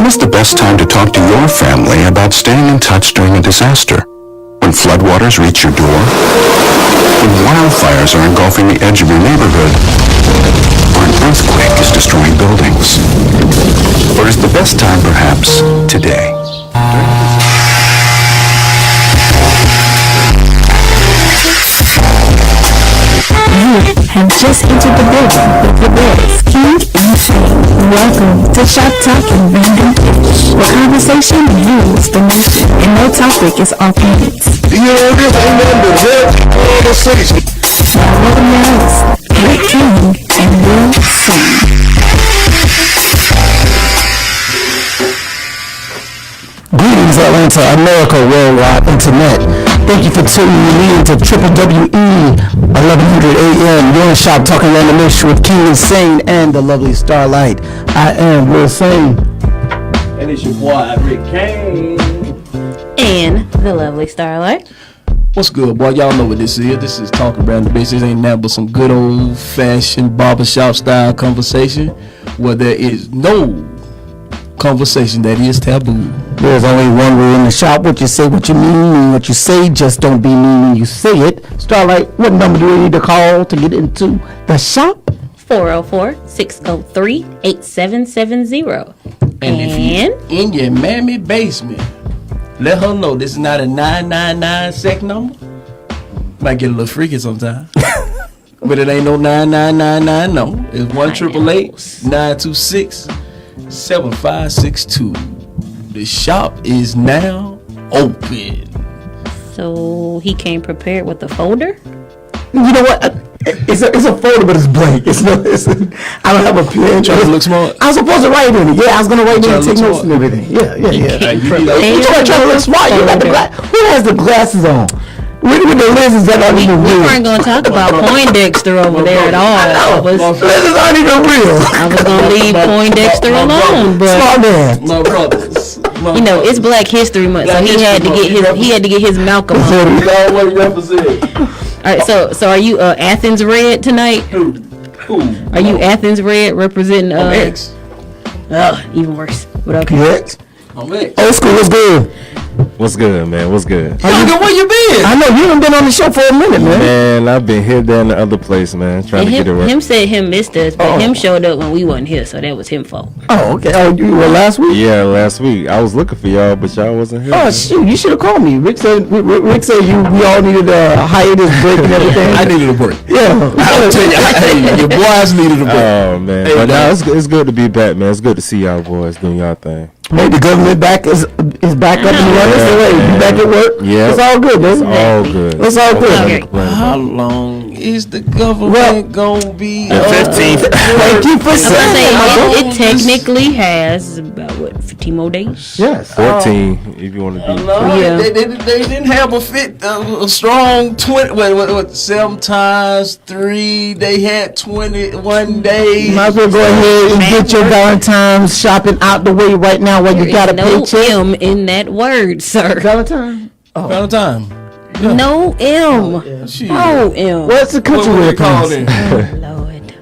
is the best time to talk to your family about staying in touch during a disaster? When floodwaters reach your door? When wildfires are engulfing the edge of your neighborhood? Or an earthquake is destroying buildings? Or is the best time perhaps today? You have just entered the building with the boys, King and Shane. Welcome to Shop Talking Random Pitch, where conversation rules the nation and no topic is off limits. Now with Rick King and Will Shane. Greetings, Atlanta, America, worldwide, internet. Thank you for tuning in to WWE 1100 AM. You're in Shop Talking Random Issue with King Insane and the lovely Starlight. I am Will Sane. And it's your boy, Rick Kane. And the lovely Starlight. What's good, boy? Y'all know what this is. This is Talking Random Bitch. This ain't nothing but some good old-fashioned barbershop style conversation where there is no conversation that is taboo. There's only one rule in the shop. What you say, what you mean what you say. Just don't be mean when you say it. Starlight, what number do we need to call to get into the shop? 404-603-8770. And if you in your mammy basement, let her know this is not a 999 sec number. Might get a little freaky sometimes. But it ain't no 9999 no. It's 1-888-926-7562. The shop is now open. So he came prepared with a folder? You know what? It's a folder, but it's blank. I don't have a pen. Trying to look smart. I was supposed to write in it. Yeah, I was gonna write in and take notes and everything. Yeah. You trying to look smart? You got the who has the glasses on? With the lenses that aren't even real. We weren't going to talk about Poindexter over there at all. Lenses aren't even real. I was going to leave Poindexter alone, but smart man. My brothers. You know, it's Black History Month, so he had to get his Malcolm on. All right, so are you Athens Red tonight? Who? Are you Athens Red representing X. even worse. But okay. Yes. I'm X. Old school, what's good? What's good, man? What's good? Where you been? I know you haven't been on the show for a minute, man. Man, I've been here, there, and the other place, man. Trying to get it right. Him said him missed us, but him showed up when we wasn't here, so that was him fault. Oh, okay. Oh, you were last week? Yeah, last week. I was looking for y'all, but y'all wasn't here. Oh, shoot. You should have called me. Rick said we all needed a hiatus break and everything. I needed a break. Yeah. I'll tell you, your boys needed a break. Oh, man. Hey, but now it's good to be back, man. It's good to see y'all boys doing y'all thing. Hey, the government is back up and running. So wait, you back at work? Yeah. It's all good, man. It's all good. It's all good. Okay. How long is the government gonna be? 15th. Thank you for I was saying that. it technically has about 15 more days. Yes. 14, if you want to be. Yeah. They didn't have a strong 20. What? 7 times 3. They had 21 days. Might as well go ahead and get your Valentine's shopping out the way right now while you got a no paycheck. M in that word, sir. Valentine? Oh. Valentine. Yeah. No M. Shit. No M. What's the country What wear they call please? it? Oh, Lord.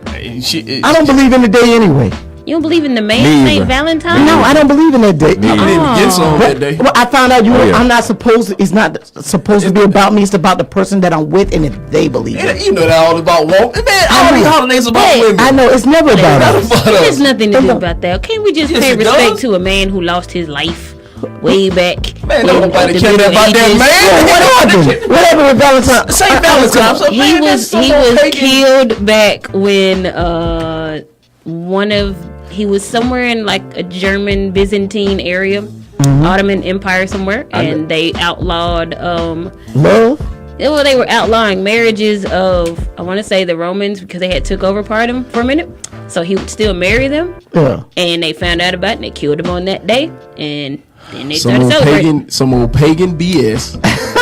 I don't believe in the day anyway. You don't believe in the man Me named either. Valentine? No, I don't believe in that day. You didn't get some that day. Well, I found out yeah. I'm not supposed to. It's not supposed to be about me. It's about the person that I'm with, and if they believe it. You know that all about women. Man, all these holidays about women. I know it's never about us. There's nothing to do about that. Can't we just Yes, pay it respect does. to a man who lost his life way back? Man, in nobody the cared Middle about that Ages? man. What happened? What happened with Valentine? Saint Valentine's. So, He man, was that's killed back when he was somewhere in like a German Byzantine area, Ottoman Empire somewhere, and they outlawed Love? well, they were outlawing marriages of, I want to say, the Romans, because they had took over part of him for a minute. So he would still marry them. Yeah. And they found out about it, and they killed him on that day. And then they some started celebrating. some old pagan BS.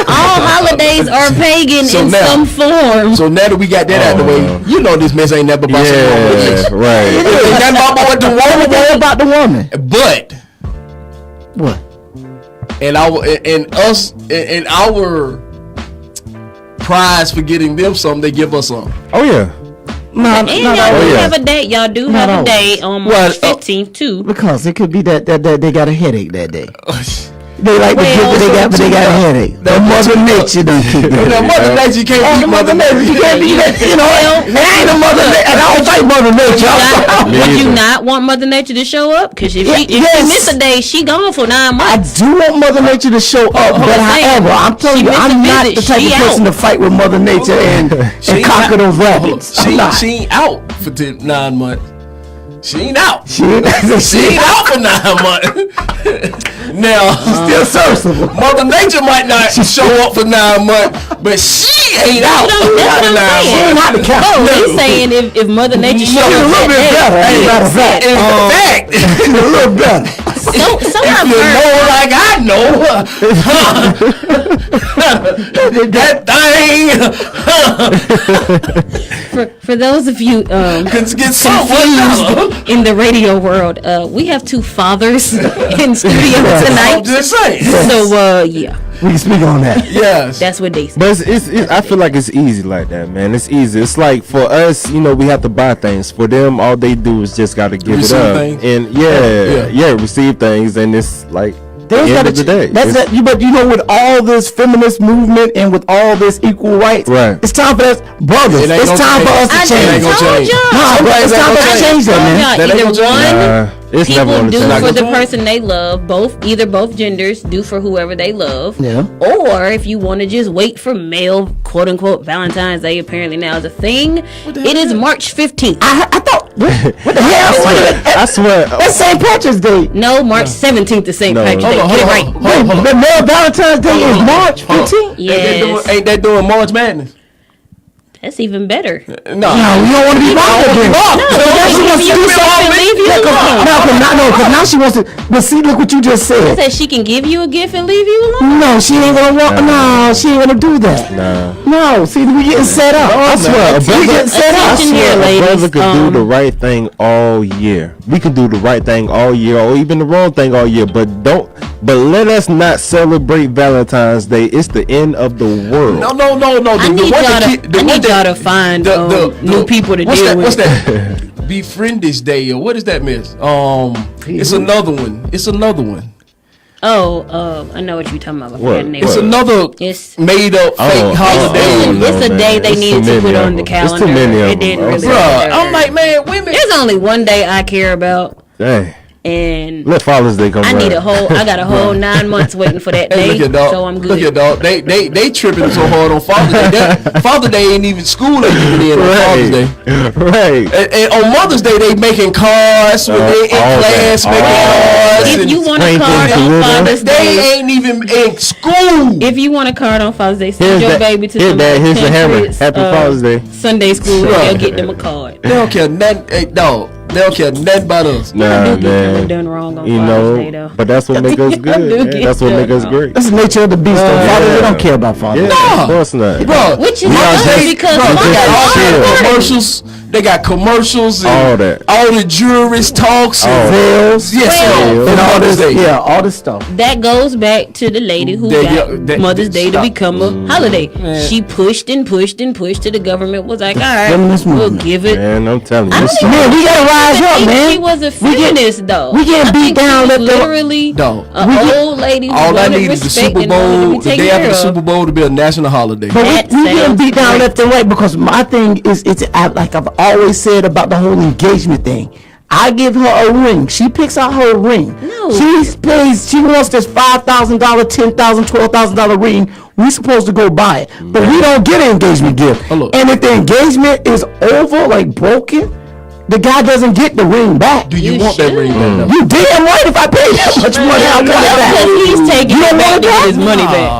All holidays are pagan So in now- some form. So now that we got that out of the way, you know this mess ain't never about Yeah, right. It ain't nothing about the woman, What about the woman? but What? and our prize for getting them some, they give us some. Oh, yeah. No, And y'all do yeah. have a date. Y'all do Not have a always. date on March 15th too. because it could be that they got a headache that day. They like the Well, gift, but they got a headache. The Mother Nature done kicked in. Now, Mother Nature can't beat Mother Nature. You can't be that, you know. And I ain't a Mother Nature, and I don't fight Mother Nature. Would you not want Mother Nature to show up? Because if she miss a day, she gone for 9 I months. do want Mother Nature to show up, but however, I'm telling you, I'm not the type of person to fight with Mother Nature and conquer those rabbits. She ain't out for 9 months. She ain't out. She ain't out for 9 months. Now, still serviceable. Mother Nature might not show up for 9 months, but she ain't out That's for what 9 I'm saying. She ain't months. out the count. Oh, he's saying if Mother Nature She's shows a up little bit better, as a matter of fact. In fact, She's a little better. So if I've you heard. know like I know, that thing For those of you can get some confused in the radio world, we have 2 fathers in studio I'm tonight. just saying. So yeah, We can speak on that. Yes. that's what they say. But it's I feel like it's easy like that, man. It's easy. It's like for us, you know, we have to buy things. For them, all they do is just got to give Receive it up, things. and receive things, and it's like There's end gotta of the day. That's It's- that. But you know, with all this feminist movement and with all this equal rights, Right. it's time for us, brothers. It ain't It's gonna time for us change. to I It ain't change. gonna told change. y'all. Nah, bro, it's time for us to change that, man. Y'all, That ain't either gonna change. one, it's never people gonna do change. for the change. person they love. Both genders do for whoever they love. Yeah. Or if you want to just wait for male quote unquote Valentine's Day, apparently now is a thing. It is March 15th. I thought, what the hell? I swear. That's St. Patrick's Day. No, March 17th is St. No. Patrick's Day. Hold Get it on, right. hold on, hold on. The male Valentine's Day is March 15th. Yes, Ain't that doing March Madness? that's even better. No. No, we don't want to be bothered then. No, she wants to you do give you a gift something. and leave you Yeah, alone. because now she wants to. But see, look what you just I said. said she can give you a gift and leave you alone. No, she ain't gonna want. No, she ain't gonna do that. Nah. No, see, we getting set up. I swear, a We getting set up. Attention here, a ladies. brother could do the right thing all year. We could do the right thing all year, or even the wrong thing all year. But let us not celebrate Valentine's Day. It's the end of the world. No. I need y'all to find new people to deal with. What's that? Befriendish Day, or what does that miss? It's another one. Oh, I know what you're talking about. I forgot the name. It's What? another It's made up fake holiday. it's a day they It's needed too to put many on of the them. It's too calendar. many of It didn't them. really. Bruh, matter. I'm like, man, women. There's only one day I care about, Dang. and Let Father's Day come I around. need I got a whole 9 months waiting for that Hey, day, look at dog. so I'm good. Look at dog. They tripping so hard on Father's Day. Father's Day ain't even school ain't even in on Father's Day. Right. And on Mother's Day they making cards when they in all class that. making cards. If and you want a Sprinkles card and on ribbon. Father's they Day, ain't even in school. if you want a card on Father's Day, send Here's your that- baby to here, some Dad, here's the hammer. country's, Happy Father's Day. Sunday school, and they'll get them a card. They don't care nothing. Hey, dog. They don't care nothing about us. Nah, I do get man. them done wrong on You Father's Day, know, though. but that's what make us I do good. Man. get That's what that make us wrong. great. That's the nature of the beast. Though. Father, yeah. they don't care about Father. Yeah, of course not. Bro, Which is Mother's fine Day, because bro, they got all chill. the commercials. They got commercials and All that. all the jurist talks and Veils. yes, Well, And all this, Day. yeah, all this stuff. that goes back to the lady who got Mother's Day to stop. become a holiday. She pushed and pushed and pushed till the government was like, all right, Feminist we'll movement. give it. Man, I'm telling you. I don't it's- even Man, we gotta rise I up, think man. she was a feminist, though. we getting I beat think down, She was let the- literally No. an old lady who All I wanted need is the respect Super and wanted to Bowl, be the taken day after care the of. Super Bowl to be a national holiday. But That we getting sounds beat down great. left and right because my thing is, like I've always said about the whole engagement thing. I give her a ring. She picks out her ring. No. She wants this $5,000, $10,000, $12,000 ring. We supposed to go buy it. But we don't get an engagement gift. Oh, look. And if the engagement is over, like broken, the guy doesn't get the ring back. Do you You want that should. ring back? You damn right if I pay that much money, I want it back. Because he's taking You it don't back want to it get back? his money back.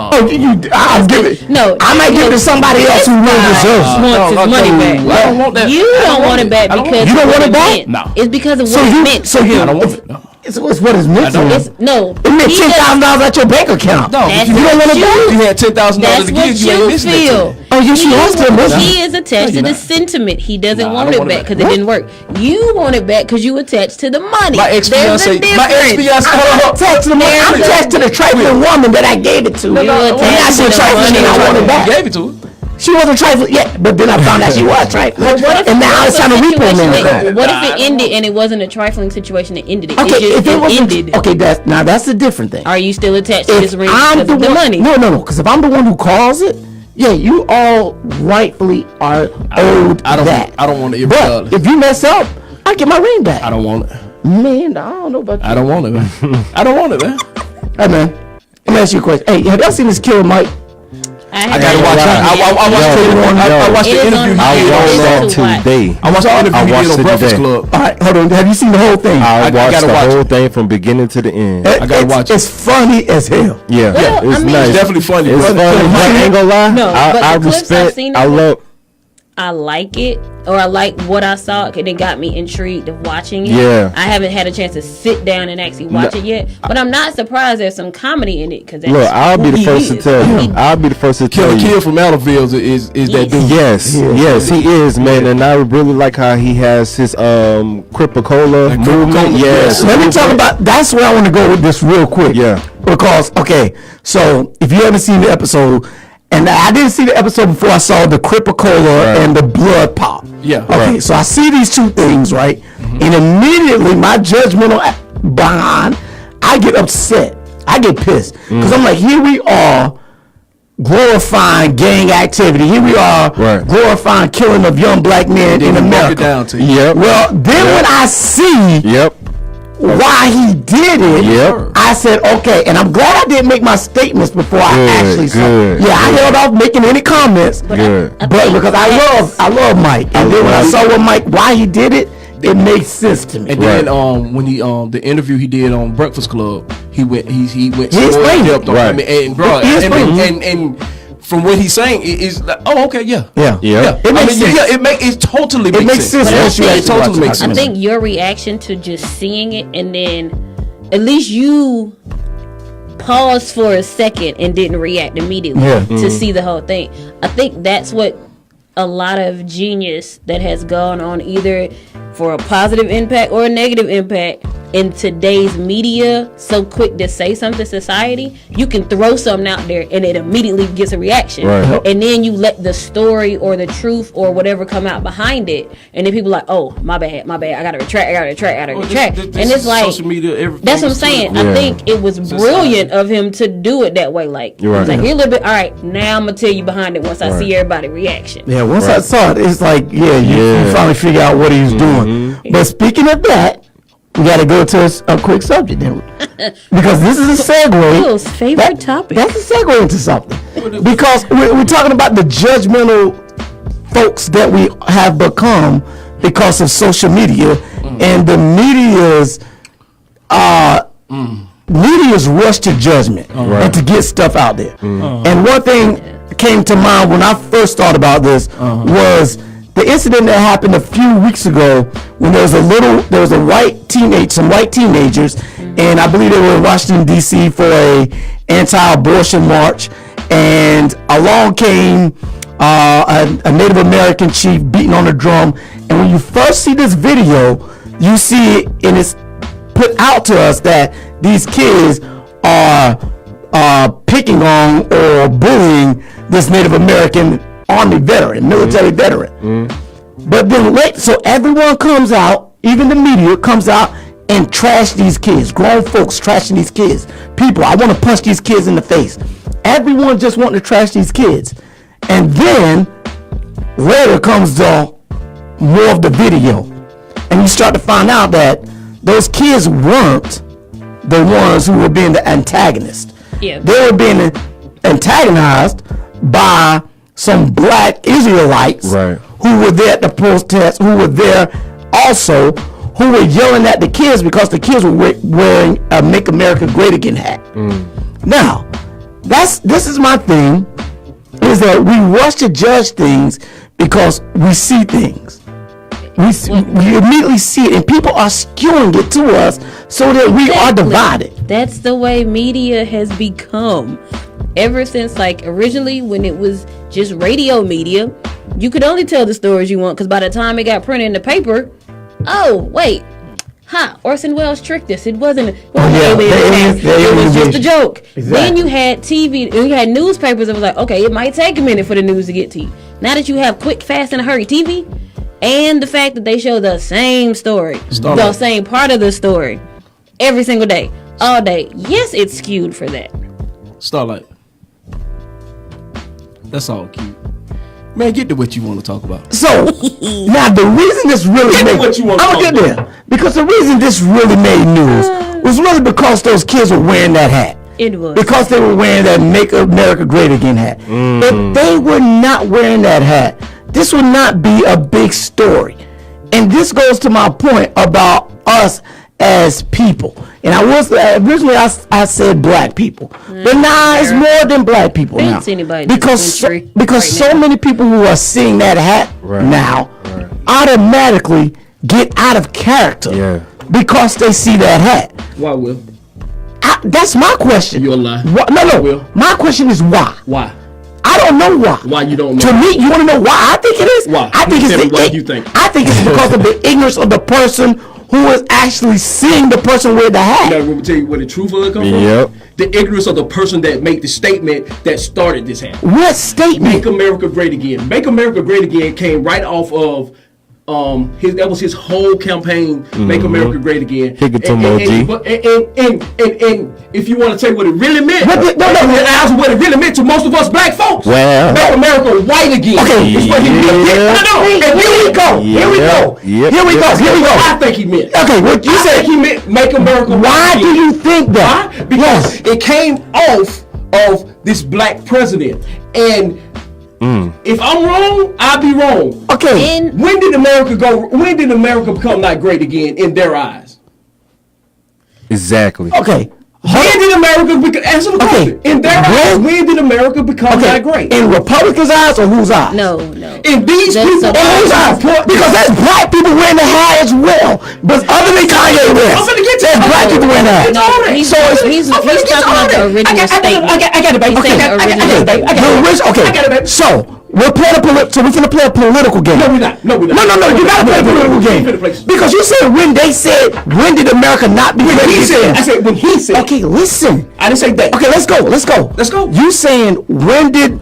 I'll give it. No, I might give it to somebody else who really deserves it. Wants his money back. I don't want that. You don't want it back because You don't of want what it back? meant. No. It's because of So what it you, meant. so you, I don't want it. No. it's what it's meant to. It's, no, It meant he $10,000 at your bank account. No, That's you don't want it what back. you had $10,000 That's to what give, you ain't you missing that feel. to me. Oh, you should also listen. He is attached to you're the not. sentiment. He doesn't Nah, I want don't it want it back back. because it didn't work. You want it back because you attached to the money. My There's a ex-fiance, difference. I'm attached to the money. I'm attached to the trifling woman that I gave it to. You And now attached she's to the trifling money. and I want it back. You gave it to her. She wasn't trifling yet, but then I found out she was trifling. And now it's trying to repo me. What if it ended and it wasn't a trifling situation that ended it? Okay, It just ended. Okay, that's a different thing. Are you still attached to this ring I'm because of the money? No. Because if I'm the one who calls it, yeah, you all rightfully are owed that. I don't want it. But if you mess up, I get my ring back. I don't want it. Man, I don't know about you. I don't want it, man. I don't want it, man. Hey, man, let me ask you a question. Hey, have y'all seen this Killer Mike? I gotta watch it. I watched the interview he did I on watched that today. I watched the interview he did on Breakfast Club. All right, hold on. Have you seen the whole thing? I watched gotta the watch whole it. thing from beginning to the end. I gotta watch it. It's funny as hell. Yeah, Well, it's I mean- nice. It's definitely funny. It's funny. But I ain't gonna lie. No, but I the clips I've respect. seen I of it- love. I like it, or I like what I saw. It got me intrigued of watching it. Yeah. I haven't had a chance to sit down and actually watch it yet, but I'm not surprised there's some comedy in it because Look, I'll be the first to tell you. I'll be the first to tell Killer you. Kid from Allenville is that dude. Yes, he is, man, and I really like how he has his Cripicola movement. Yes, Let me talk about. That's where I want to go with this real quick. Yeah. Because so if you haven't seen the episode, and I didn't see the episode before I saw the Cripicola and the blood pop. Yeah. Okay. So I see these two things, right, and immediately my judgmental behind, I get upset. I get pissed because I'm like, here we are glorifying gang activity. Here we are glorifying killing of young black men in America. It down to Yep. Well, then when I see why he did it, I said, okay, and I'm glad I didn't make my statements before I actually saw it. Yeah, I held off making any comments, but because I love Mike, and then when I saw why he did it, it makes sense to me. And then when he the interview he did on Breakfast Club, he went explained it. I mean, and bro, and from what he's saying, it is like, oh, okay, yeah. It makes sense. It totally makes sense. It totally makes sense. I think your reaction to just seeing it and then at least you paused for a second and didn't react immediately to see the whole thing. I think that's what a lot of genius that has gone on either for a positive impact or a negative impact in today's media, so quick to say something to society, you can throw something out there and it immediately gets a reaction. And then you let the story or the truth or whatever come out behind it, and then people are like, oh, my bad, I gotta retract. And it's like, social media, that's what I'm saying. I think it was brilliant of him to do it that way. Like, he was like, here a little bit, all right, now I'm gonna tell you behind it once I see everybody reaction. Yeah, once I saw it, it's like, you finally figure out what he's doing. But speaking of that, we got to go to a quick subject then, because this is a segue. Bill's favorite topic. That's a segue into something, because we're talking about the judgmental folks that we have become because of social media and the media's rush to judgment and to get stuff out there. And one thing came to mind when I first thought about this was the incident that happened a few weeks ago when there was some white teenagers, and I believe they were in Washington D.C. for a anti-abortion march, and along came a Native American chief beating on the drum. And when you first see this video, you see it, and it's put out to us that these kids are picking on or bullying this Native American Army veteran, military veteran. But then so everyone comes out, even the media comes out and trash these kids. Grown folks trashing these kids. People, I want to punch these kids in the face. Everyone just wanting to trash these kids. And then later comes the more of the video, and you start to find out that those kids weren't the ones who were being the antagonist. They were being antagonized by some black Israelites who were there at the protest, who were there also, who were yelling at the kids because the kids were wearing a Make America Great Again hat. Now, this is my thing, is that we rush to judge things because we see things. We immediately see it, and people are skewing it to us so that we are divided. That's the way media has become. Ever since, like, originally when it was just radio media, you could only tell the stories you want, because by the time it got printed in the paper, oh, wait, ha, Orson Welles tricked us. It wasn't aliens. it was just a joke. Exactly. Then you had TV, and you had newspapers that was like, okay, it might take a minute for the news to get to you. Now that you have quick, fast, and a hurry TV, and the fact that they show the same story, the same part of the story, every single day, all day. Yes, it's skewed for that. Starlight. That's all cute. Man, get to what you want to talk about. So now the reason this really Get to what you want to I'm talk gonna get there because the reason this really made news was really because those kids were wearing that hat. It was Because they were wearing that "Make America Great Again" hat. If they were not wearing that hat, this would not be a big story. And this goes to my point about us as people. And I was originally I said black people, but now it's more than black people now. Because so many people who are seeing that hat now automatically get out of character because they see that hat. Why, Will? That's my question. You're a lie. No. Will. My question is why. Why? I don't know why. Why you don't know? To me, you want to know why I think it is? Why? I think Why do you think? I think it's because of the ignorance of the person who is actually seeing the person wear the hat. Now, let me tell you where the truth of it comes from. The ignorance of the person that made the statement that started this hat. What statement? Make America Great Again. Make America Great Again came right off of that was his whole campaign. Make America Great Again. And if you want to take what it really meant, what it really meant to most of us black folks. Well, make America white again. Okay, is what he meant. And here we go. Here we go. I think he meant. Okay, what you said? He meant make America. Why white do again. you think that? Why? Because it came off of this black president. And if I'm wrong, I'll be wrong. Okay. When did America become not great again in their eyes? Exactly. Okay. When did America answer the question? In their eyes, when did America become not great? In Republicans' eyes or whose eyes? No. In these people's eyes. Because there's black people wearing the hat as well. But other than Kanye West, I'm finna get to there's black people wearing the hat. He's talking about the original statement. I got it, baby. Okay. So we're playing so we're gonna play a political game. No, we're not. No, you gotta play a political game. Because you said when did America not be ready? I said when he said. Okay, listen. I didn't say that. Okay, let's go. You saying when did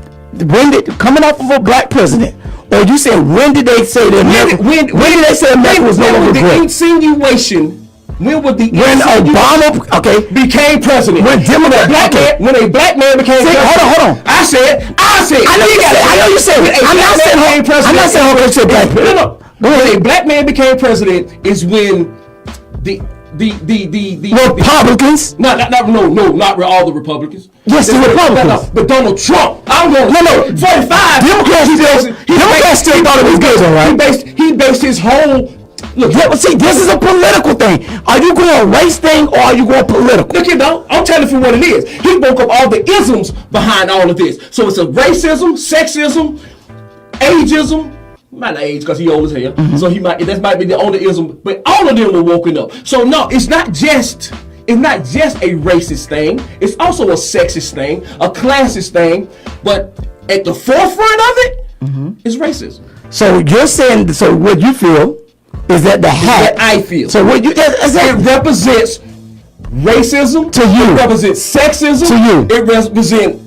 coming off of a black president, or you saying when did they say that America? When did they say America was no longer great? Insinuation. When Obama became president? When a black man became president. Hold on. I said. I know you said. I'm not saying Hogan said black. No. When a black man became president is when the Republicans. Not all the Republicans. Yes, the Republicans. But Donald Trump. I'm going. No. 45. Democrats still thought it was good, all right? He based his whole. Look, see, this is a political thing. Are you going race thing or are you going political? Look, I'm telling you for what it is. He broke up all the isms behind all of this. So it's a racism, sexism, ageism. Might not age because he old as hell. So that might be the only ism. But all of them were woken up. So no, it's not just a racist thing. It's also a sexist thing, a classist thing. But at the forefront of it is racism. So you're saying, so what you feel is that the hat. That I feel. So what it represents racism to you. It represents sexism to you. It represents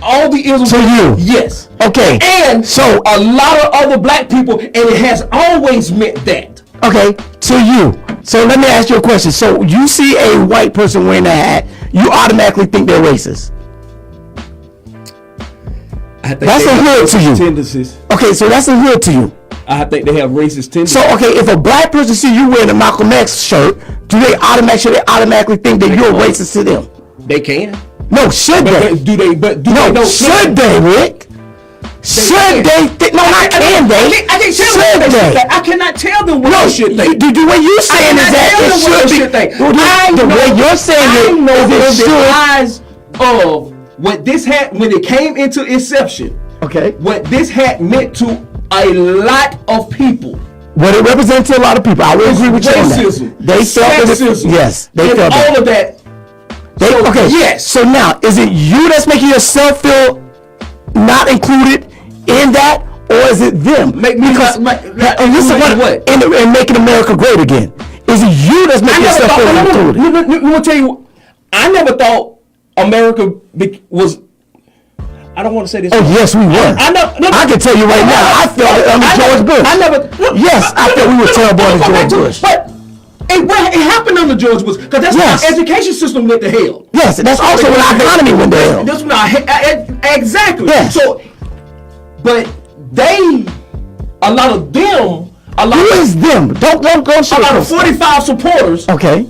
all the isms to you. Yes. Okay. And so a lot of other black people, and it has always meant that. Okay. To you. So let me ask you a question. So you see a white person wearing a hat, you automatically think they're racist. That's a hood to you. Tendencies. Okay, so that's a hood to you. I think they have racist tendencies. So okay, if a black person see you wearing a Malcolm X shirt, should they automatically think that you're racist to them? They can. No, should they? Do they? Should they, Rick? Should they? No, not can they? I can't tell them. Should they? I cannot tell them what they should think. The way you're saying is that it should be. The way you're saying it is the eyes of what this hat when it came into inception. Okay. What this hat meant to a lot of people. What it represents to a lot of people. I will agree with you on that. They felt sexism. Yes, they felt all of that. Okay. Yes. So now, is it you that's making yourself feel not included in that, or is it them? And making America great again. Is it you that's making yourself feel included? Let me tell you, I never thought America was. I don't want to say this. Oh yes, we were. I can tell you right now. I felt under George Bush. Yes, I felt we were terrible under George Bush. But it happened under George Bush because that's when our education system went to hell. Yes, that's also when our economy went to hell. That's when exactly. Yes. So, but a lot of them. Who is them? Don't go. A lot of 45 supporters. Okay.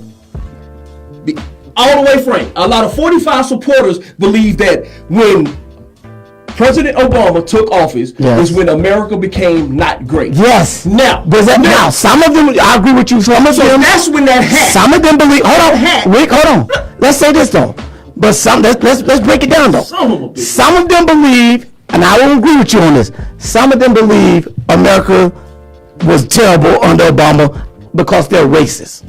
All the way frank. A lot of 45 supporters believe that when President Obama took office is when America became not great. Yes. Now, some of them, I agree with you. Some of them. That's when that happened. Some of them believe. Hold on, Rick. Hold on. Let's say this though. But let's break it down though. Some of them believe, and I will agree with you on this. Some of them believe America was terrible under Obama because they're racist.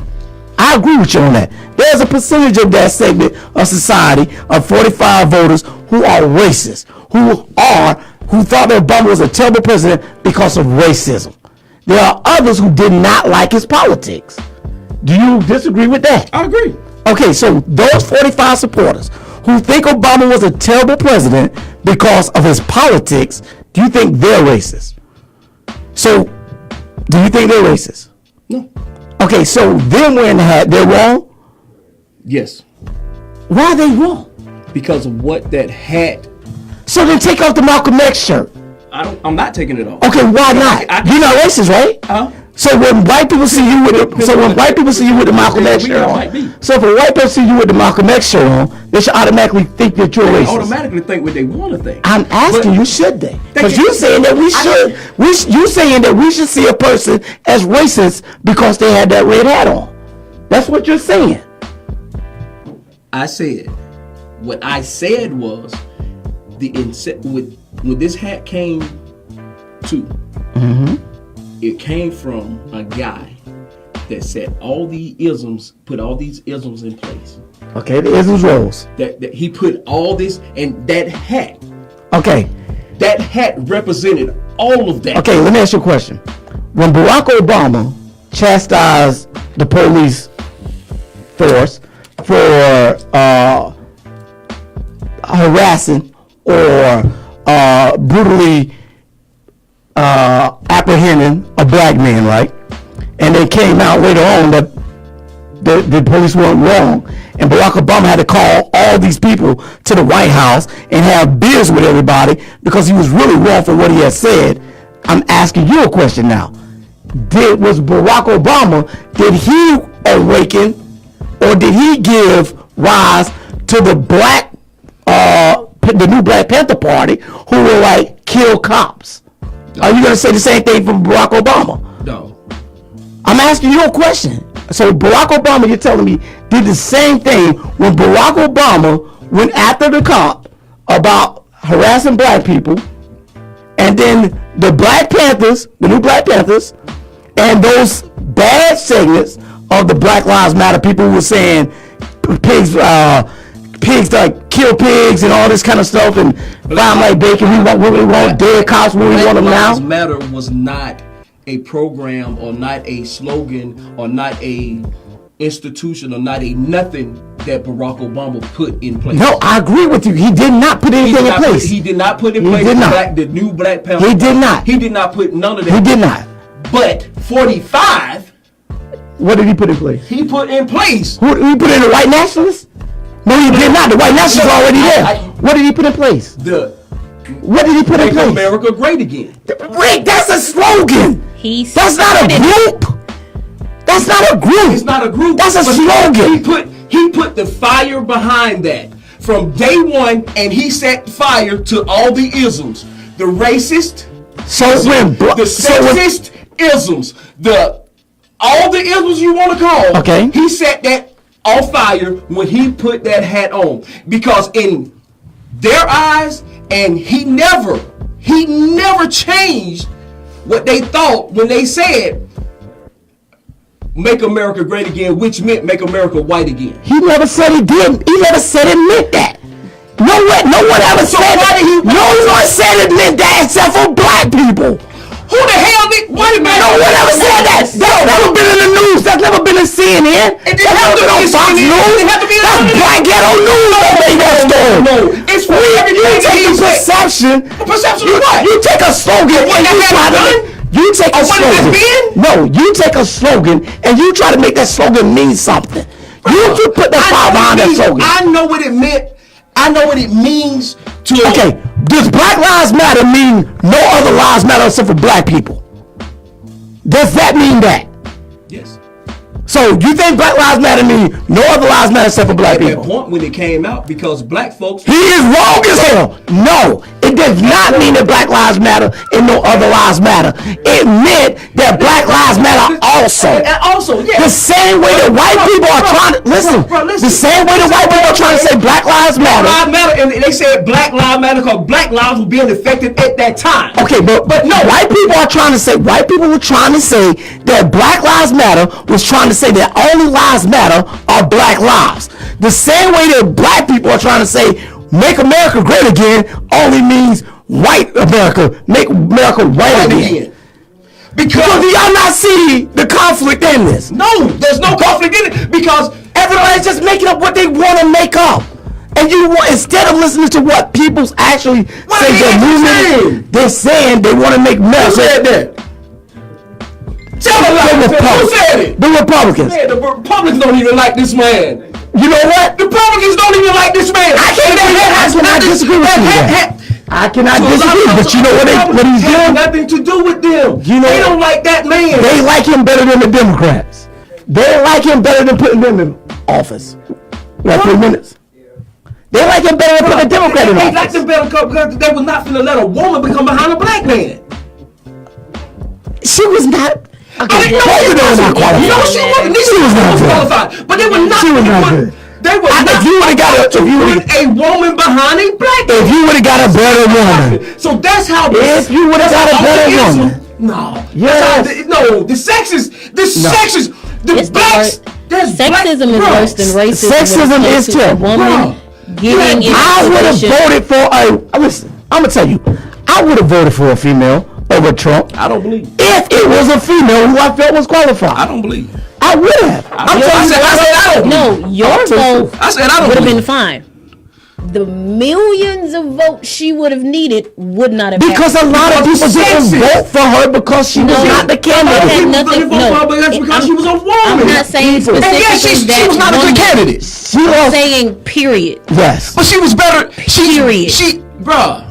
I agree with you on that. There's a percentage of that segment of society of 45 voters who are racist, who thought that Obama was a terrible president because of racism. There are others who did not like his politics. Do you disagree with that? I agree. Okay, so those 45 supporters who think Obama was a terrible president because of his politics, do you think they're racist? So, do you think they're racist? No. Okay, so them wearing the hat, they're wrong? Yes. Why are they wrong? Because of what that hat. So then take off the Malcolm X shirt. I'm not taking it off. Okay, why not? You're not racist, right? Huh? So when white people see you with the Malcolm X shirt on, so if a white person see you with the Malcolm X shirt on, they should automatically think that you're racist. Automatically think what they want to think. I'm asking you, should they? Because you're saying that we should. You saying that we should see a person as racist because they had that red hat on. That's what you're saying. What I said was when this hat came to. It came from a guy that said put all these isms in place. Okay, the isms rose. That he put all this, and that hat. Okay. That hat represented all of that. Okay, let me ask you a question. When Barack Obama chastised the police force for harassing or brutally apprehending a black man, right? And they came out later on that the police weren't wrong, and Barack Obama had to call all these people to the White House and have beers with everybody because he was really wrong for what he had said. I'm asking you a question now. Was Barack Obama, did he awaken or did he give rise to the new Black Panther Party who were like, kill cops? Are you going to say the same thing from Barack Obama? No. I'm asking you a question. So Barack Obama, you're telling me, did the same thing when Barack Obama went after the cop about harassing black people, and then the Black Panthers, the new Black Panthers, and those bad segments of the Black Lives Matter people who were saying pigs like kill pigs and all this kind of stuff, and find like bacon. We want dead cops when we want them now. Black Lives Matter was not a program or not a slogan or not a institution or not a nothing that Barack Obama put in place. No, I agree with you. He did not put anything in place. He did not put in place the new Black Panther. He did not. He did not put none of that. He did not. But 45. What did he put in place? He put in place. Who he put in the white nationalists? No, he did not. The white nationalists are already there. What did he put in place? What did he put in place? Make America great again. Rick, that's a slogan. That's not a group. That's not a group. It's not a group. That's a slogan. He put the fire behind that from day one, and he set fire to all the isms, the racist, the sexist isms, all the isms you want to call. Okay. He set that on fire when he put that hat on, because in their eyes, and he never changed what they thought when they said make America great again, which meant make America white again. He never said he did. He never said it meant that. No one ever said that. No one said it meant that except for black people. Who the hell did? Wait a minute. No one ever said that. That's never been in the news. That's never been in it on Fox News. That's Black Ghetto News that made that story. No, it's for everything. You take the perception. Perception of what? You take a slogan and you try to. You take a slogan. No, you take a slogan and you try to make that slogan mean something. You put the power behind that slogan. I know what it meant. I know what it means to. Okay, does Black Lives Matter mean no other lives matter except for black people? Does that mean that? Yes. So you think Black Lives Matter mean no other lives matter except for black people? At that point when it came out, because black folks. He is wrong as hell. No, it does not mean that Black Lives Matter and no other lives matter. It meant that Black Lives Matter also. Also, yeah. The same way that white people are trying to listen. The same way that white people are trying to say Black Lives Matter. Black Lives Matter, and they said Black Lives Matter because black lives were being affected at that time. Okay, but no, white people are trying to say. White people were trying to say that Black Lives Matter was trying to say that only lives matter are black lives. The same way that black people are trying to say Make America Great Again only means white America. Make America white again. Because do y'all not see the conflict in this? No, there's no conflict in it because everybody's just making up what they want to make up. And you want, instead of listening to what people's actually say their movement, they're saying they want to make America. Who said that? Who said it? The Republicans. Man, the Republicans don't even like this man. You know what? The Republicans don't even like this man. I cannot disagree with you. I cannot disagree, but you know what he's doing? Nothing to do with them. You know, they don't like that man. They like him better than the Democrats. They like him better than putting them in office. You got 3 minutes. They like him better than putting a Democrat in office. They like him better because they were not finna let a woman become behind a black man. She was not. Okay, no, she was not qualified. No, she wasn't. She was not qualified. But they were not. She was not good. They were not. If you would have got a woman behind a black man. If you would have got a better woman. So that's how. If you would have got a better woman. No. Yes. No. The sexist. The blacks. Sexism is worse than racism. Sexism is too. Woman giving I would have voted for a. Listen, I'm gonna tell you. I would have voted for a female over Trump. I don't believe. If it was a female who I felt was qualified. I don't believe. I would have. I said I don't. No, your vote would have been fine. The millions of votes she would have needed would not have because a lot of people didn't vote for her because she was not the candidate. Because she was a woman. I'm not saying specifically she was not a good candidate. I'm saying period. Yes. But she was better. Period. Bruh.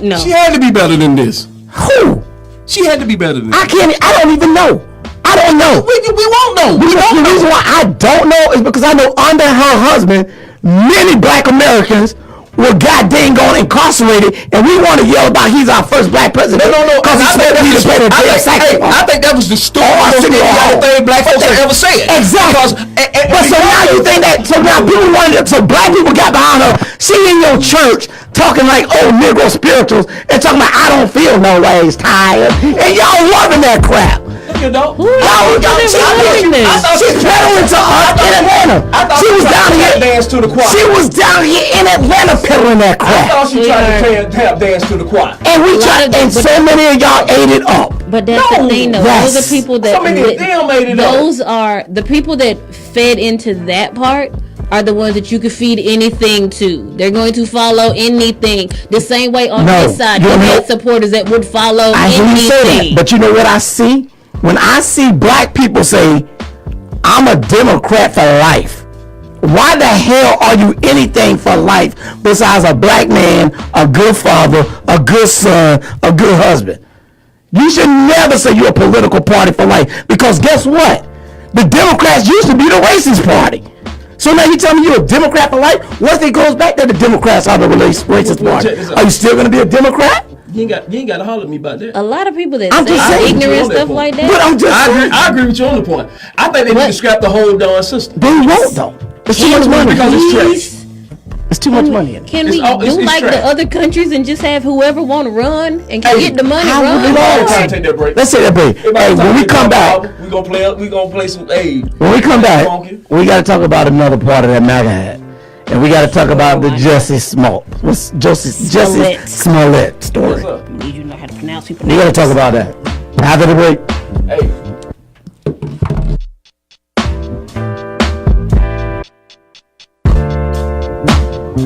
No. She had to be better than this. Who? She had to be better than this. I don't even know. I don't know. We won't know. The reason why I don't know is because I know under her husband, many black Americans were goddamn gone incarcerated, and we want to yell about he's our first black president. No. Because I think that was the stupidest thing black folks have ever said. Exactly. But so now you think that? So now people wanted. So black people got behind her. She in your church talking like old Negro spirituals and talking about I don't feel no ways tired, and y'all loving that crap. You know? She's peddling to us in Atlanta. She was down here. She was down here in Atlanta peddling that crap. I thought she tried to tap dance to the choir. And we tried, and so many of y'all ate it up. But that's the thing, though. Yes. Those are people that. So many of them ate it up. Those are the people that fed into that part. Are the ones that you could feed anything to. They're going to follow anything. The same way on this side, you had supporters that would follow anything. But you know what I see? When I see black people say, I'm a Democrat for life, why the hell are you anything for life besides a black man, a good father, a good son, a good husband? You should never say you're a political party for life, because guess what? The Democrats used to be the racist party. So now you tell me you're a Democrat for life? What if it goes back that the Democrats are the racist party? Are you still going to be a Democrat? You ain't got to holler at me about that. A lot of people that say ignorant stuff like that. But I'm just I agree with you on the point. I think they need to scrap the whole darn system. They won't though. It's too much money. Because it's trash. It's too much money in it. Can we do like the other countries and just have whoever want to run and can get the money run? Take that break. Let's take that break. Hey, when we come back, we gonna play some aid. When we come back, we got to talk about another part of that MAGA hat. And we got to talk about the Jussie Smollett story. Need you know how to pronounce people. We got to talk about that after the break. Hey. The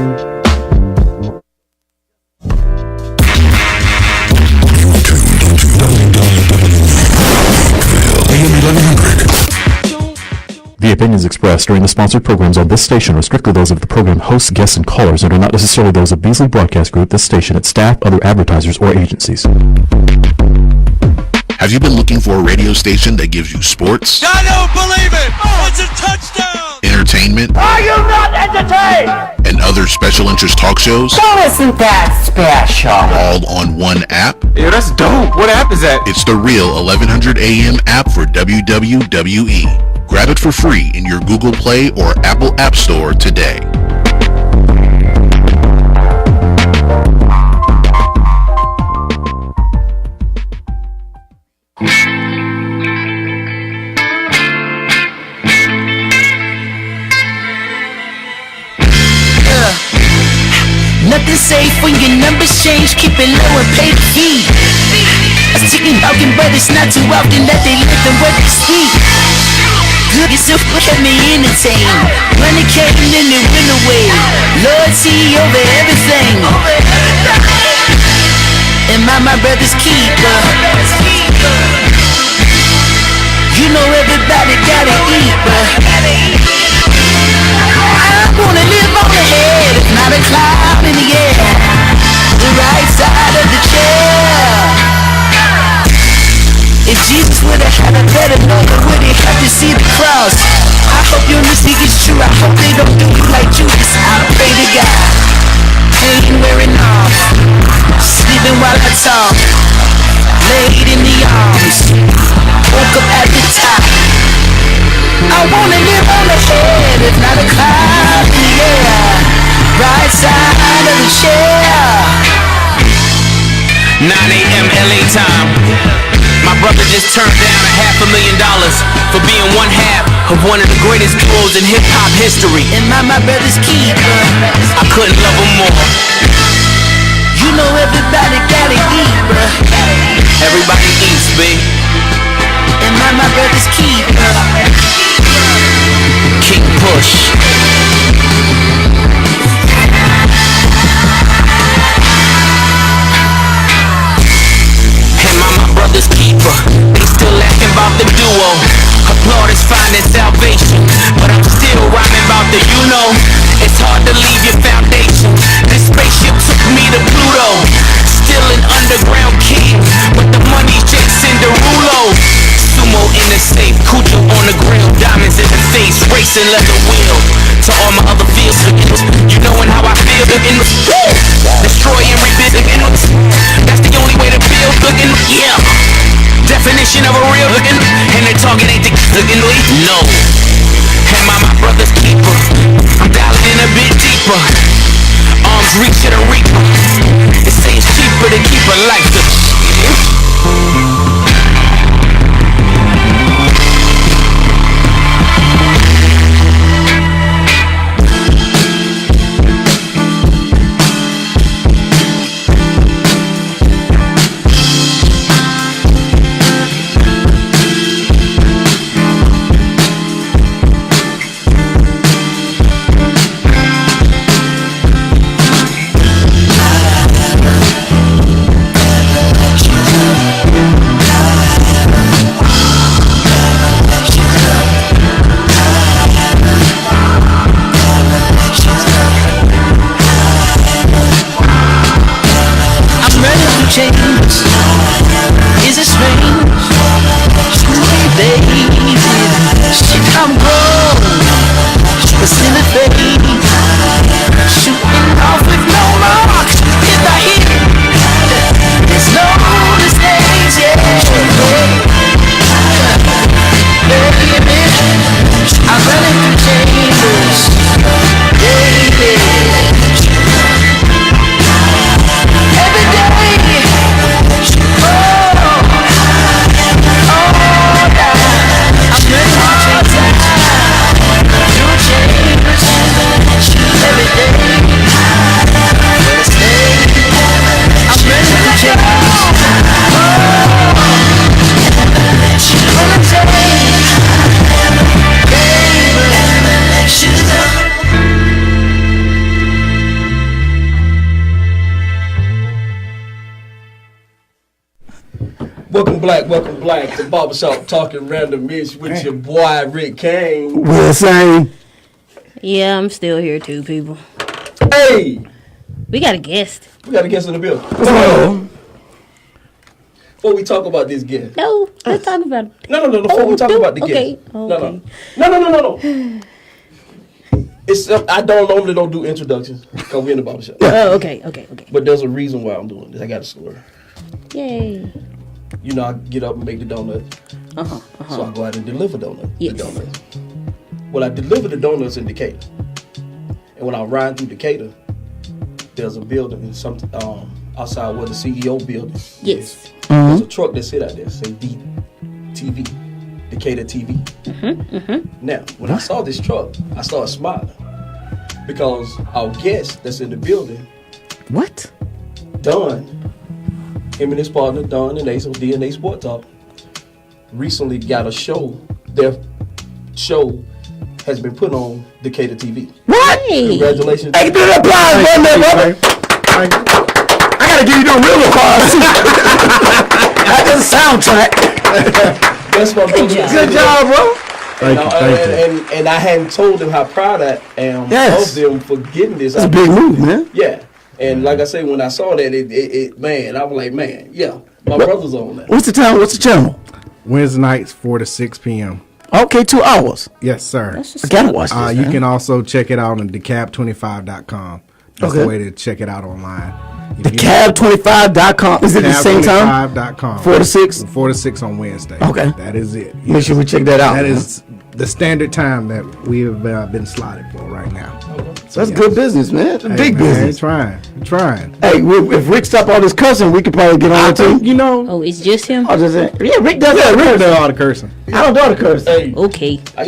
opinions expressed during the sponsored programs on this station are strictly those of the program hosts, guests, and callers and are not necessarily those of Beasley Broadcast Group, this station, its staff, other advertisers, or agencies. Have you been looking for a radio station that gives you sports? I don't believe it! It's a touchdown! Entertainment? Are you not entertained? And other special interest talk shows? Isn't that special? All on one app? Yeah, that's dope. What app is that? It's the real 1100 AM app for WWE. Grab it for free in your Google Play or Apple App Store today. Nothing safe when your numbers change. Keep it low and pay the fee. A chicken talking, but it's not too often that they let them what they speak. Good yourself kept me entertained. Money came and it went away. Loyalty over everything. Am I my brother's keeper? You know everybody gotta eat, but I wanna live on the head, if not a cloud in the air. The right side of the chair. If Jesus would have had a better number, would he have to see the cross? I hope your music is true. I hope they don't do you like Judas. I pray to God. Ain't wearing off. Sleeping while I talk. Laid in the arms. Woke up at the top. I wanna live on the head, if not a cloud in the air. Right side of the chair. 9 a.m. LA time. My brother just turned down $500,000 for being one half of one of the greatest duos in hip-hop history. Am I my brother's keeper? I couldn't love him more. You know everybody gotta eat, bruh. Everybody eats, babe. Am I my brother's keeper? King Push. Am I my brother's keeper? They still laughing about the duo. Applaud is finding salvation, but I'm still rhyming about the you know. It's hard to leave your foundation. This spaceship took me to Pluto. Still an underground king, but the money's Jason Derulo. Sumo in the safe, Cujo on the grill, diamonds in the face, racing leather wheel. To all my other fields, you knowin' how I feel. Destroy and rebuild. That's the only way to build. Yeah. Definition of a real looking, and the target ain't the looking. No. Am I my brother's keeper? I'm dialing in a bit deeper. Arms reach to the reaper. It seems cheaper to keep a life. black, the barbershop talking randomish with your boy Rick Kane. We're saying, Yeah, I'm still here too, people. Hey, We got a guest. we got a guest in the building. Before we talk about this guest, No, let's talk about it. no. Before we talk about the Okay. guest, no. It's I normally don't do introductions because we're in the barbershop. Oh, okay. But there's a reason why I'm doing this. I got a story. Yay. You know, I get up and make the donut. So I go out and deliver the donuts. Well, I deliver the donuts in Decatur. And when I ride through Decatur, there's a building in outside where the CEO building Yes. is. There's a truck that sit out there, say DTV, Decatur TV. Now, when I saw this truck, I started smiling because our guest that's in the building, what? Don, him and his partner, Don and Ace of DNA Sport Talk, recently got a show. Their show has been put on Decatur TV. What? Hey. Congratulations. Hey, do the applause, brother. I gotta give you the real applause. That's just a soundtrack. That's my brother. Good job, bro. Thank you. And I hadn't told them how proud I am of them for getting this. That's a big move, man. Yeah. And like I say, when I saw that, it man, I was like, man, yeah, my brother's on that. What's the time? What's the channel? Wednesday nights, 4 to 6 p.m. Okay, 2 hours. Yes, sir. I gotta watch this. You can also check it out on decab25.com. That's the way to check it out online. Decab25.com. Is it the same time? Decab25.com. 4 to 6? 4 to 6 on Wednesday. Okay. That is it. Make sure we check that out. That is the standard time that we have been slotted for right now. So that's good business, man. It's big business. Trying. Hey, if Rick stopped all this cussing, we could probably get on it too. You know. Oh, it's just him? Yeah, Rick does that. Rick does all the cursing. I don't do all the cursing. Hey, Okay. I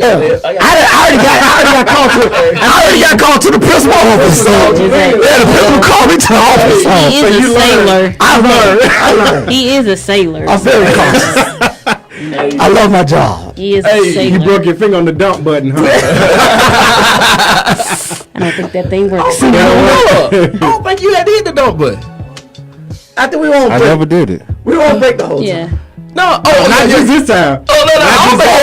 already got called to the principal office. So, yeah, the principal called me to the office. He is a sailor. I learned. He is a sailor. I'm very cautious. I love my job. He is a sailor. You broke your finger on the dump button, huh? I don't think that thing works. I don't think you had to hit the dump button. After we won't I break. never did it. We won't break the whole time. Yeah. No, Not just this time. I don't think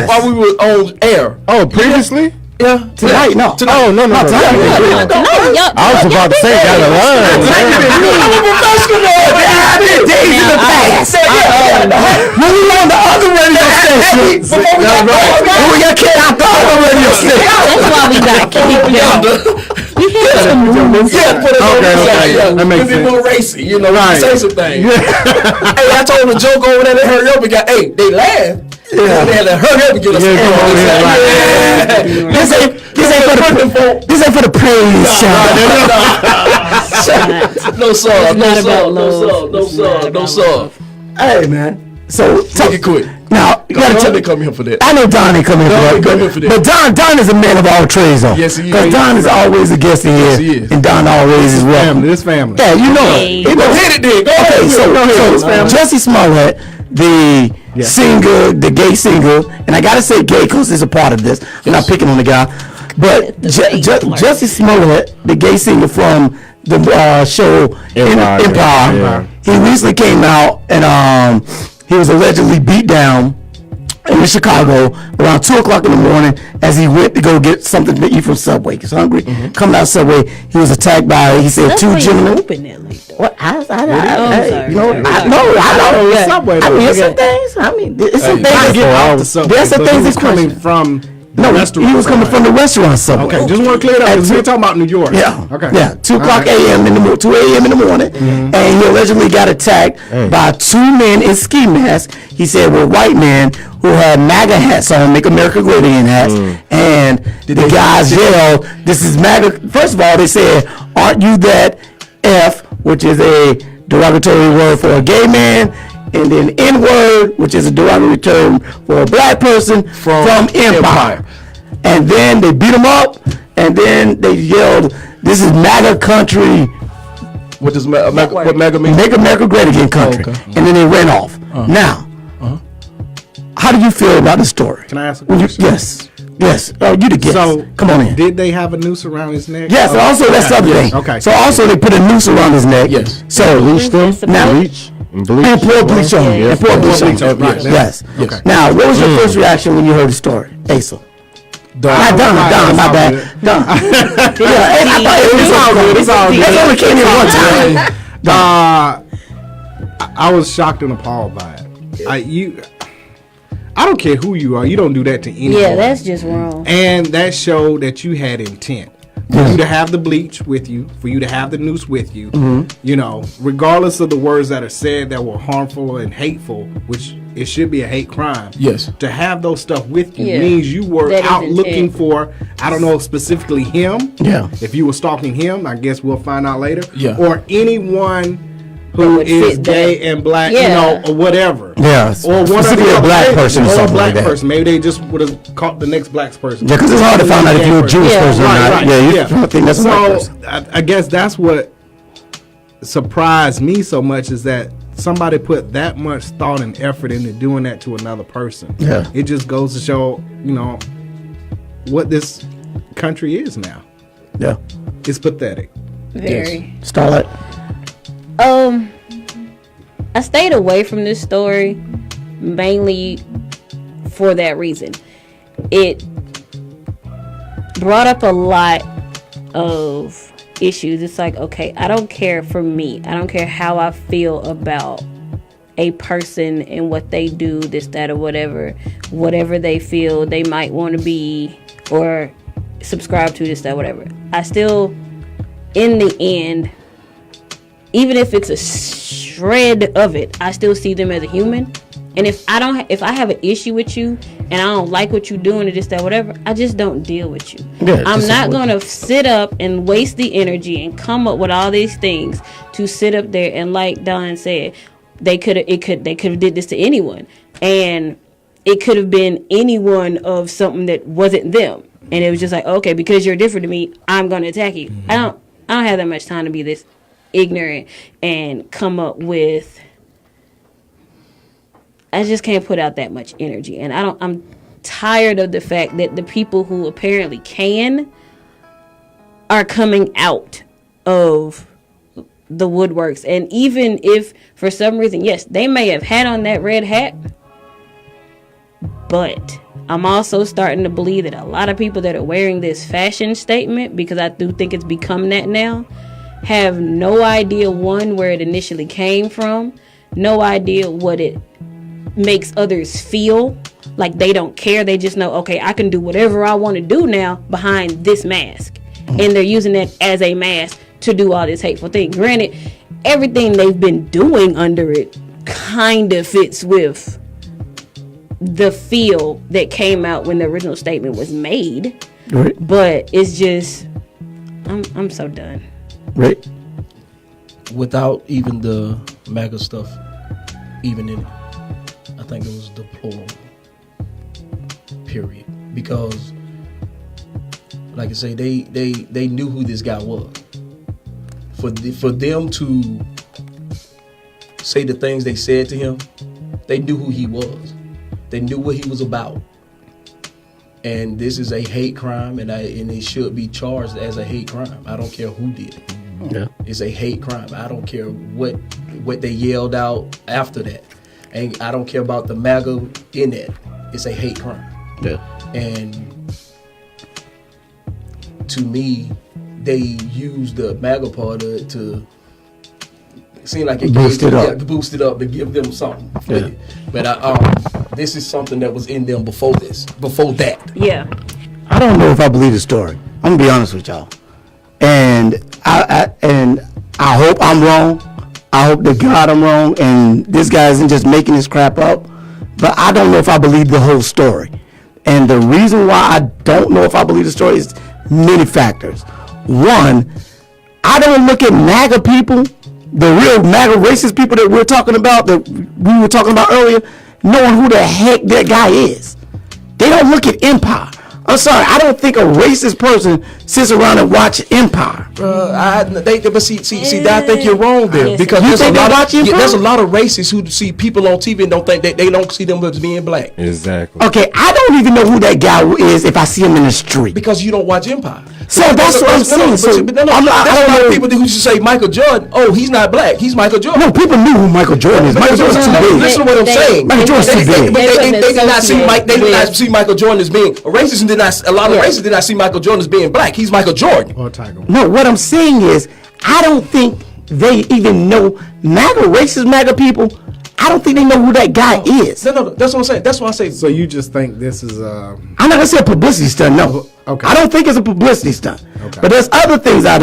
while we were on air. Oh, previously? Yeah. Tonight, no. Oh, no. Tonight. I was about to say, gotta learn. I'm a professional. I did days in the past. When we on the other radio station. When we got kicked out the other radio station. That's why we got kicked out. We had to move. That makes Be sense. more racy, you know, Right. say some things. Hey, I told them a joke over there, they hurry up and got, hey, they laughed. Yeah. They had to hurry up and get us This ain't for the praise shout. No sub. Hey, man. So Take it quick. now you gotta Don didn't come here for that. I know Don ain't coming for that, but Don is a man of all trades, though. Yes, he is. Because Don is always a guest in here, Yes, he is. and Don always is welcome. This family. Yeah, you know Hey. it. He knows- Hit it then. Go Okay, ahead. so Jesse Smollett, the singer, the gay singer, and I gotta say gay because it's a part of this. I'm not picking on the guy, but Jesse Smollett, the gay singer from the show Empire. Yeah. He recently came out and he was allegedly beat down in Chicago around 2 o'clock in the morning as he went to go get something to eat from Subway. He's hungry. Coming out of Subway, he was attacked by, he said, That's 2 why you gentlemen. open that late, though. What? I sorry. you know, I know. Yeah. Subway, I mean, though. it's some things. I mean, it's some Trying to things. get off the subway. There's some but things he was in coming question. from the No, restaurant. he was coming from the restaurant Subway. Okay, just want to clear it up. At 'Cause we're talking about New York. Yeah. Okay. Yeah. 2 o'clock All right. a.m. in the morning, 2 a.m. in the morning, and he allegedly got attacked by 2 men in ski masks. He said were white men who had MAGA hats on, Make America Great Again hats, and the guys yelled, "This is MAGA." First of all, they said, "Aren't you that F?" which is a derogatory word for a gay man. And then N-word, which is a derogatory term for a black person from Empire. And then they beat him up, and then they yelled, "This is MAGA country, What does what MAGA mean? Make America Great Again country." Okay. And then they ran off. Now, how do you feel about the story? Can I ask a When you- question? Yes. Oh, you the guest. So, come on in. Did they have a noose around his neck? Yes. Also, that's the other thing. Okay. So also they put a noose around his neck. Yes. So Reach them? now, Reach? And pour bleach on him. And pour bleach on him. Right. Yes. Okay. Now, what was your first reaction when you heard the story, Asa? Not Don, my bad. Don. Yeah, I thought it was all good. It's all good. That's only came in one time. I was shocked and appalled by it. I don't care who you are. You don't do that to anyone. Yeah, that's just wrong. And that showed that you had intent. For you to have the bleach with you, for you to have the noose with you, you know, regardless of the words that are said that were harmful and hateful, which it should be a hate crime. Yes. To have those stuff with you means you were out looking for, I don't know specifically him. Yeah. If you were stalking him, I guess we'll find out later. Yeah. Or anyone who is gay and black, you know, or whatever. Yeah. Or specifically a black person or something like that. Person. Maybe they just would have caught the next black person. Yeah, because it's hard to find out if you're a Jewish person or not. Right. Yeah, you think that's a black person. I guess that's what surprised me so much is that somebody put that much thought and effort into doing that to another person. Yeah. It just goes to show, you know, what this country is now. Yeah. It's pathetic. Very. Starlight. I stayed away from this story mainly for that reason. It brought up a lot of issues. It's like, okay, I don't care for me. I don't care how I feel about a person and what they do, this, that, or whatever they feel they might want to be or subscribe to, this, that, whatever. I still, in the end, even if it's a shred of it, I still see them as a human. And if I have an issue with you and I don't like what you're doing or this, that, whatever, I just don't deal with you. Yeah, I'm not gonna sit up and waste the energy and come up with all these things to sit up there and, like Don said, they could have did this to anyone, and it could have been anyone of something that wasn't them, and it was just like, okay, because you're different to me, I'm gonna attack you. I don't have that much time to be this ignorant and come up with. I just can't put out that much energy, and I'm tired of the fact that the people who apparently can are coming out of the woodworks. And even if for some reason, yes, they may have had on that red hat, but I'm also starting to believe that a lot of people that are wearing this fashion statement, because I do think it's become that now, have no idea, one, where it initially came from, no idea what it makes others feel, like they don't care. They just know, okay, I can do whatever I want to do now behind this mask, and they're using that as a mask to do all this hateful thing. Granted, everything they've been doing under it kind of fits with the feel that came out when the original statement was made, right. But it's just, I'm so done. Right. Without even the MAGA stuff even in it, I think it was deplorable, period. Because, like I say, they knew who this guy was. For them to say the things they said to him, they knew who he was. They knew what he was about. And this is a hate crime, and it should be charged as a hate crime. I don't care who did it. Yeah. It's a hate crime. I don't care what they yelled out after that. And I don't care about the MAGA in it. It's a hate crime. Yeah. And to me, they used the MAGA part to seem like it boost it up. To boost it up to give them something. Yeah. But this is something that was in them before that. Yeah. I don't know if I believe the story. I'm gonna be honest with y'all, and I hope I'm wrong. I hope to God I'm wrong, and this guy isn't just making this crap up. But I don't know if I believe the whole story. And the reason why I don't know if I believe the story is many factors. One, I don't look at MAGA people, the real MAGA racist people that we're talking about, that we were talking about earlier, knowing who the heck that guy is. They don't look at Empire. I'm sorry, I don't think a racist person sits around and watch Empire. I think you're wrong there, because there's a lot of racists who see people on TV and don't think that they don't see them as being black. Exactly. Okay, I don't even know who that guy is if I see him in the street. Because you don't watch Empire. So that's what I'm saying. So there's a lot of people who should say Michael Jordan. Oh, he's not black. He's Michael Jordan. No, people knew who Michael Jordan is. Michael Jordan's too big. Listen to what I'm saying. Michael Jordan's too big. But they did not see Michael Jordan as being a racist, and a lot of racists did not see Michael Jordan as being black. He's Michael Jordan. Or Tiger. No, what I'm saying is, I don't think they even know racist MAGA people. I don't think they know who that guy is. No, that's what I'm saying. That's why I say. So you just think this is I'm not gonna say a publicity stunt. No. Okay. I don't think it's a publicity stunt. Okay. But there's other things I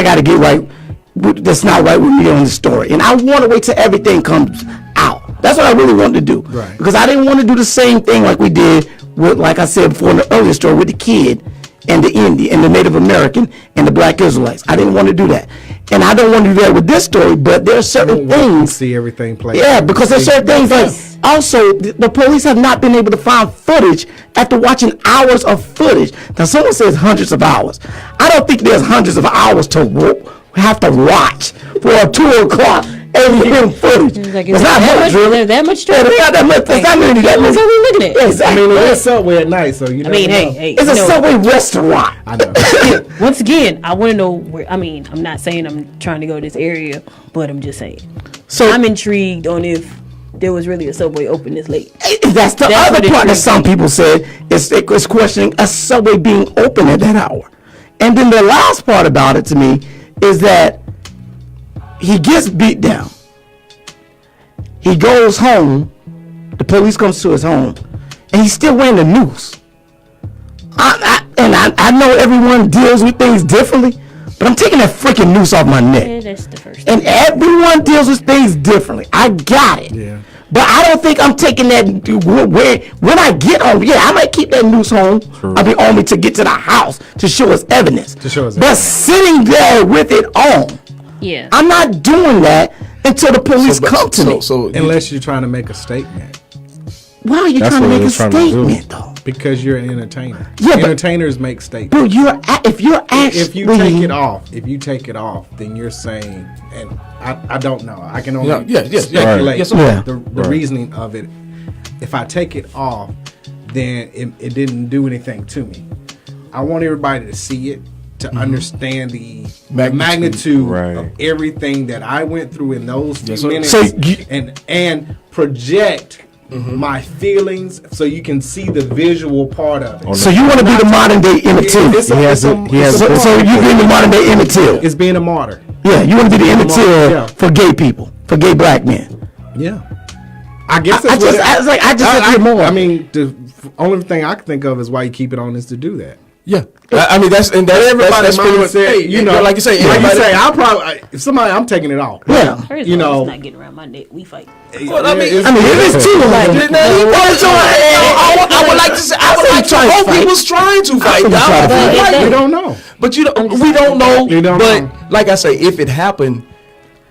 gotta get right. That's not right with me on the story, and I want to wait till everything comes out. That's what I really wanted to do. Right. Because I didn't want to do the same thing like we did with, like I said before in the earlier story, with the kid and the Indian and the Native American and the Black Israelites. I didn't want to do that, and I don't want to do that with this story. But there are certain things. See everything play. Yeah, because there's certain things like also the police have not been able to find footage after watching hours of footage. Now someone says hundreds of hours. I don't think there's hundreds of hours to have to watch for a 2 o'clock a.m. footage. Like, it's not much, really. There's that much. Yeah, they got that much. It's not really that much. What are we looking at? Yeah, exactly. I mean, it's Subway at night, so you know. Hey, it's a Subway restaurant. I know. Once again, I want to know where. I mean, I'm not saying I'm trying to go to this area, but I'm just saying. So I'm intrigued on if there was really a Subway open this late. That's the other part that some people said is questioning a Subway being open at that hour. And then the last part about it to me is that he gets beat down. He goes home. The police comes to his home, and he's still wearing the noose. I know everyone deals with things differently, but I'm taking that freaking noose off my neck. Yeah, that's the first. And everyone deals with things differently. I got it. Yeah. But I don't think I'm taking that when I get home. Yeah, I might keep that noose home. I'll be on me to get to the house to show us evidence. But sitting there with it on, yeah, I'm not doing that until the police come to me. So unless you're trying to make a statement. Why are you trying to make a statement though? Because you're an entertainer. Yeah, entertainers make statements. Bro, if you take it off, then you're saying, and I don't know. I can only speculate the reasoning of it. If I take it off, then it didn't do anything to me. I want everybody to see it, to understand the magnitude of everything that I went through in those few minutes, and project my feelings, so you can see the visual part of it. So you want to be the modern day Emmett Till? So you being the modern day Emmett Till? It's being a martyr. Yeah, you want to be the Emmett Till for gay people, for gay black men. Yeah, I guess I just more. I mean, the only thing I can think of is why you keep it on is to do that. Yeah, I mean that's everybody's mindset. Hey, you know, like you say, I'll probably if somebody I'm taking it off. Yeah, you know, not getting around my neck. We fight. Well, I mean, it is too. I would like to say, I would like to hope he was trying to fight. We don't know, but we don't know. But like I say, if it happened,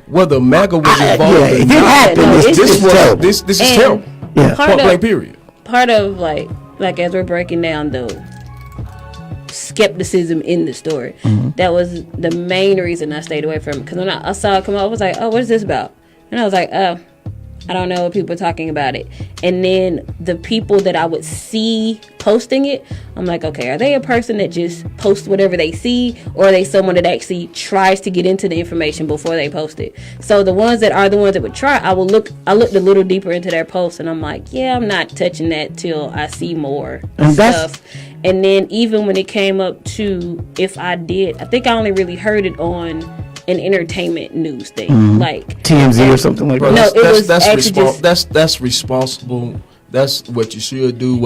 whether MAGA was involved, if it happened, this is terrible. Yeah, point blank period. Part of like as we're breaking down the skepticism in the story, that was the main reason I stayed away from it. Because when I saw it come up, I was like, oh, what is this about? And I was like, oh, I don't know what people are talking about it. And then the people that I would see posting it, I'm like, okay, are they a person that just posts whatever they see, or are they someone that actually tries to get into the information before they post it? So the ones that are the ones that would try, I looked a little deeper into their posts, and I'm like, yeah, I'm not touching that till I see more stuff. And then even when it came up to if I did, I think I only really heard it on an entertainment news thing, like TMZ or something like that. No, that's responsible. That's what you should do.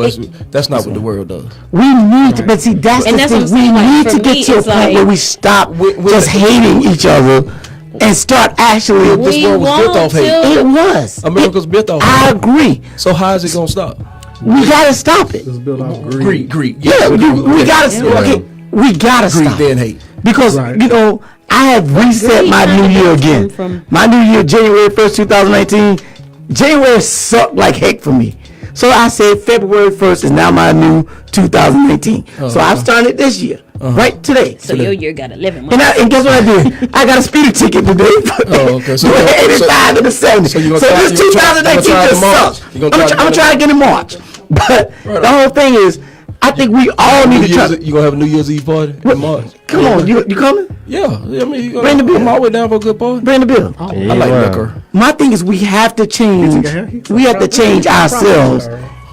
That's not what the world does. We need to, but see, that's the thing. We need to get to a point where we stop just hating each other and start actually. This world was built off hate. It was. America was built off hate. I agree. So how is it gonna stop? We gotta stop it. It's built off greed. Greed. Yeah, we gotta. We gotta stop. Greed then hate. Because you know, I have reset my new year again. My new year, January 1st, 2019. January sucked like heck for me. So I said February 1st is now my new 2019. So I'm starting it this year, right today. So your year got 11 months. And guess what I did? I got a speeding ticket today. Okay. So 85 to the 70. So this 2019 just sucks. I'm gonna try again in March. But the whole thing is, I think we all need to try. You gonna have a New Year's Eve party in March? Come on, you coming? Yeah, I mean, Bring the bill. I'm always down for a good party. Bring the bill. I like liquor. My thing is we have to change. We have to change ourselves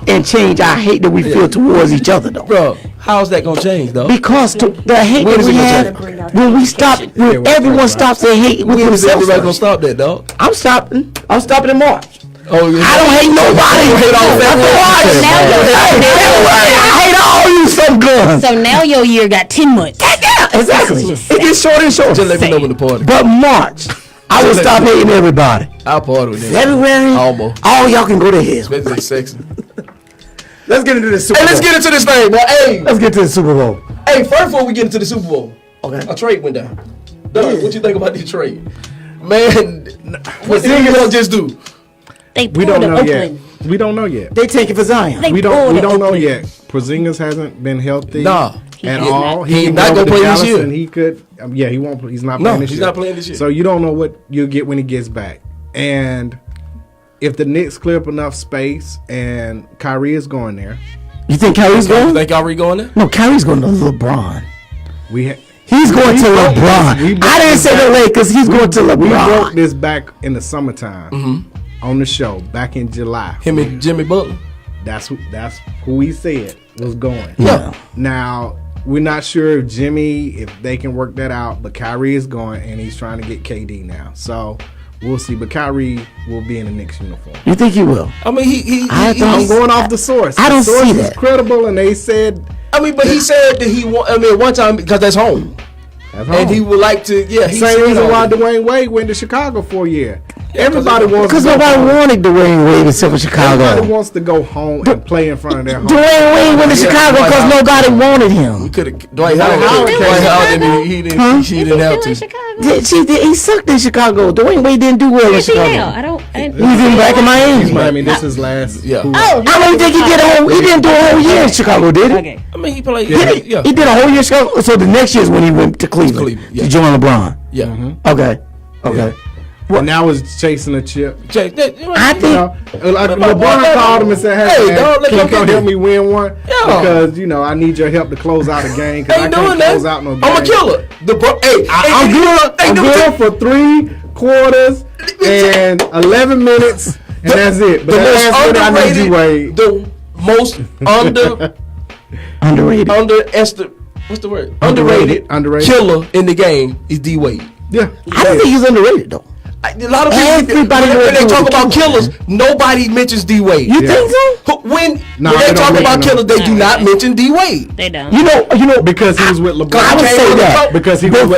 and change our hate that we feel towards each other, though. Bro, how's that gonna change, though? Because the hate When that is we it have, gonna when we stop, when everyone stops their hate with When is themselves. everybody gonna stop that, dog? I'm stopping. I'm stopping in March. Oh, yeah. I don't hate nobody. You hate all February. I hate all you some guns. So now your year got 10 months. Yeah, exactly. It gets shorter and shorter. Just let me know when the party. But March, I will stop hating everybody. I'll party with them. February, Almost. all y'all can go to hell. Especially sexy. Let's get into the Super Hey, Bowl. let's get into this thing, boy. Hey, Let's get to the Super Bowl. hey. First, before we get into the Super Bowl, Okay. a trade went down. Doug, what you think about this trade? Man, what did you gonna just do? They We pulled don't know Oakland. yet. We don't know yet. They take it for Zion. They We pulled don't know Oakland. yet. Porzingis hasn't been healthy. Nah. At is all. not. He's can not go gonna to play this Dallas year. And he could. Yeah, he won't. He's not No, playing this he's year. not playing this year. So you don't know what you'll get when he gets back. And if the Knicks clear up enough space and Kyrie is going there, You think Kyrie's You going? think Kyrie going there? No, Kyrie's going to LeBron. we He's going to LeBron. we broke I didn't this say the back. Lakers. He's going to we broke LeBron. this back in the summertime on the show back in July. Him and Jimmy Butler. That's who we said was going. Yeah. Now we're not sure if Jimmy, if they can work that out, but Kyrie is going and he's trying to get KD now. So we'll see. But Kyrie will be in the Knicks uniform. You think he will? I mean, I'm going off the source. I don't the source see is that. credible, and they said I mean, but he said that he want. I mean, one time because that's home, that's and he home. would like to. Yeah, he Same said reason all why that. Dwayne Wade went to Chicago for a year. Everybody wants Because to go nobody home. wanted Dwayne Wade except for Everybody Chicago. wants to go home and play in front of their home. Dwayne Wade went to Yeah, Chicago Dwight because Howard. nobody wanted We him. could have Dwight Howard. Howard Dwight came Howard to he didn't. Huh? He didn't have Still in to. Chicago. He sucked in Chicago. Dwayne Wade didn't do well in Is he now? Chicago. I don't. He's in back in Miami. Miami, this is last. Yeah. Oh, I don't think he did a whole. He didn't do a whole year in Chicago, did he? okay. I mean, he played. Yeah. He did a whole year in Chicago. So the next year is when he went to Cleveland, yeah. to join LeBron. Yeah. Okay. Okay. And now is chasing a chip. I You think. know, like LeBron called him and said, "Hey, man, dog, let can me you come get help this." me win one? Yeah. Because I need your help to close out a game. Because I Ain't can't doing close that. out no game. I'm a killer. I'm good. I'm good for 3 quarters and 11 minutes, and that's it. But The the most last minute, I need you, underrated. Wade. The most Underrated. what's the word? Underrated. Killer in the game is D Wade. Yeah. I don't think he's underrated though. A lot of people, Everybody when knows they talk the about killer. killers, nobody mentions D Wade. You think so? When No, they they don't talk mention about him. killers, they do not Alright. mention D Wade. They don't. You know. Because he was with LeBron. I would came say on the that top because he was with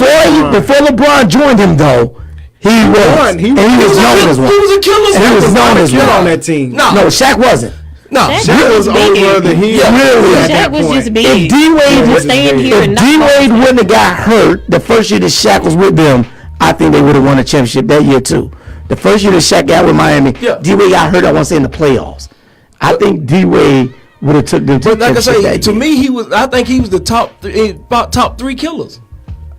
before LeBron. LeBron joined him though, he was. He and he was known as one. He was a killer. And he was known as Kid one. on that team. No, No, Shaq wasn't. no. Shaq was over than he Yeah. Really? at Shaq that was point. just If big. D Wade was was staying here if and D not Wade wouldn't have got hurt the first year that Shaq was with them, I think they would have won a championship that year too. The first year that Shaq got with Miami, Yeah. D Wade got hurt. I want to say in the playoffs. I think D Wade would have took them to But the like I championship say, that to year. me, I think he was the top 3 killers.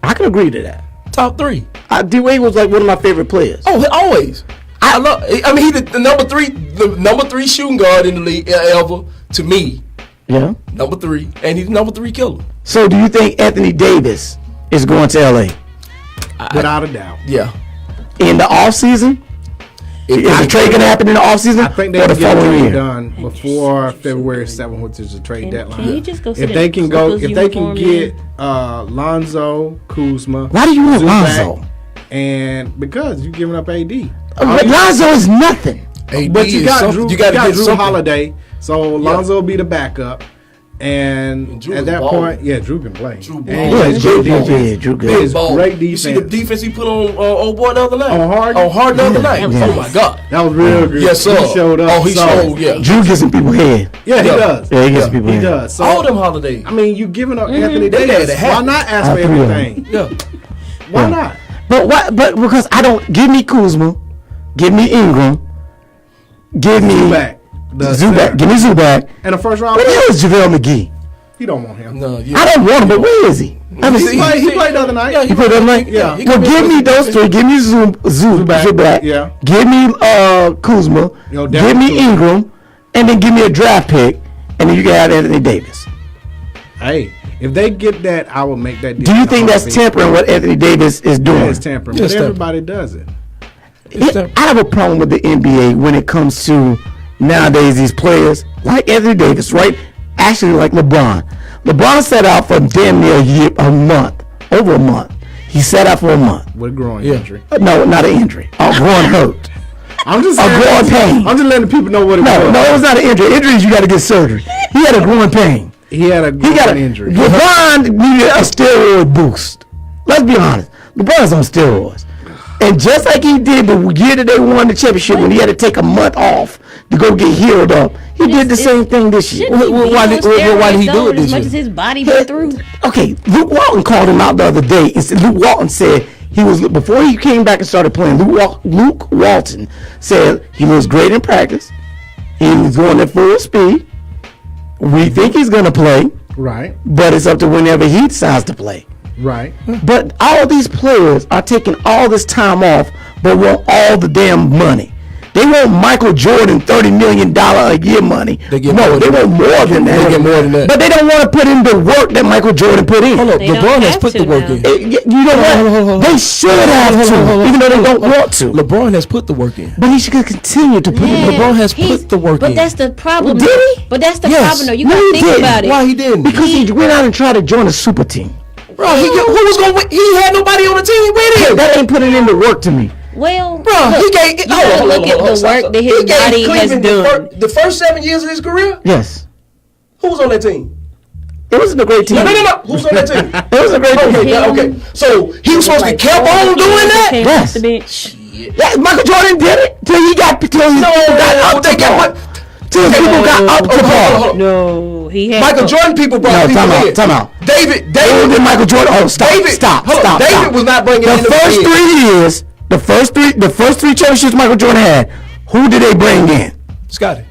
I can agree to that. Top 3. D Wade was like one of my favorite players. Oh, always. I mean, he's the number three shooting guard in the league ever to me. Yeah. Number 3, and he's number 3 killer. So do you think Anthony Davis is going to LA Without a doubt. Yeah. in the offseason? Is the trade going to happen in the offseason? I think they or the can get a following trade year? done before February 7th, which is the trade deadline. Can you just go sit If in they can go, Clippers if they can uniform, get Lonzo, Kuzma. Why do you want Zubac, Lonzo? And because you're giving up AD. But Lonzo is nothing. But you got Drew, you got to get Drew something. Holiday, so Lonzo will be the backup. And Drew at is that balling. point, yeah, Drew can play. Drew And balling. he plays great defense. Yeah, Drew good. Plays Ball. great You see the defense. defense he put on old boy the other night? On Harden? On Harden the other night. Yeah. Oh my God. That was real good. Yes, sir. He showed up. Oh, he so- showed. Yeah. Drew gets some people head. Yeah, he Yeah. does. Yeah, he gets some people He head. does. So, All them holidays. I mean, you giving up Anthony They Davis. had to have Why it. not ask I for agree with everything? Yeah. Why not? But what? But because I don't give me Kuzma, give me Ingram, give me Zubac. The Zubac, center. give me Zubac. And the first round Where the pick, hell is JaVale McGee? he don't want him. No. I don't want him, but where is he? I mean, He played the other night. he played that night. Yeah. Well, give me those three. Give me Zubac. Yeah. Give me Kuzma. Yo, Give me Kuzma. Ingram, and then give me a draft pick, and then you can have Anthony Davis. Hey, if they get that, I will make that deal. Do you think that's tempering what Anthony Davis is doing? Yeah, it's tempering, but everybody does it. I have a problem with the NBA when it comes to nowadays these players like Anthony Davis, right? Actually, like LeBron. LeBron sat out for damn near a month, over a month. He sat out for a month. With a growing injury. No, not an injury. A growing hurt. I'm just a growing pain. I'm just letting people know what it was. No, it was not an injury. Injuries, you got to get surgery. He had a growing pain. He had a growing injury. LeBron needed a steroid boost. Let's be honest. LeBron's on steroids. And just like he did the year that they won the championship when he had to take a month off to go get healed up, he did the same thing this year. Why did he do it this year? As much as his body went through. Okay, Luke Walton called him out the other day. And Luke Walton said he was, before he came back and started playing, Luke Walton said he was great in practice. He was going at full speed. We think he's going to play. Right. But it's up to whenever he decides to play. Right. But all these players are taking all this time off, but want all the damn money. They want Michael Jordan $30 million a year money. They want more than that. They get more than that. But they don't want to put in the work that Michael Jordan put in. Hold on, LeBron has put the work in. You know what? They should have to, even though they don't want to. LeBron has put the work in. But he should continue to put it. LeBron has put the work in. But that's the problem. Did he? But that's the Yes. problem, though. You No, got to he think didn't. about it. Why he didn't? Because he went out and tried to join a super team. Bro, who was gonna win? He had nobody on the team with him. That ain't putting in the work to me. Well, Bro, look, he gave. you gotta look at the work that his body has done. The first 7 years of his career. Yes. Who was on that team? It wasn't a great team. No. Who's on that team? It was a great team. Okay. So he was supposed to be kept on doing that. Yes. The bench. Yeah, Michael Jordan did it till he got up till people got up to ball. No, he had Michael Jordan people brought people in. Time out. David. Who did Michael Jordan? Oh, stop. David was not bringing in the first 3 years. The first three championships Michael Jordan had. Who did they bring in? Scotty.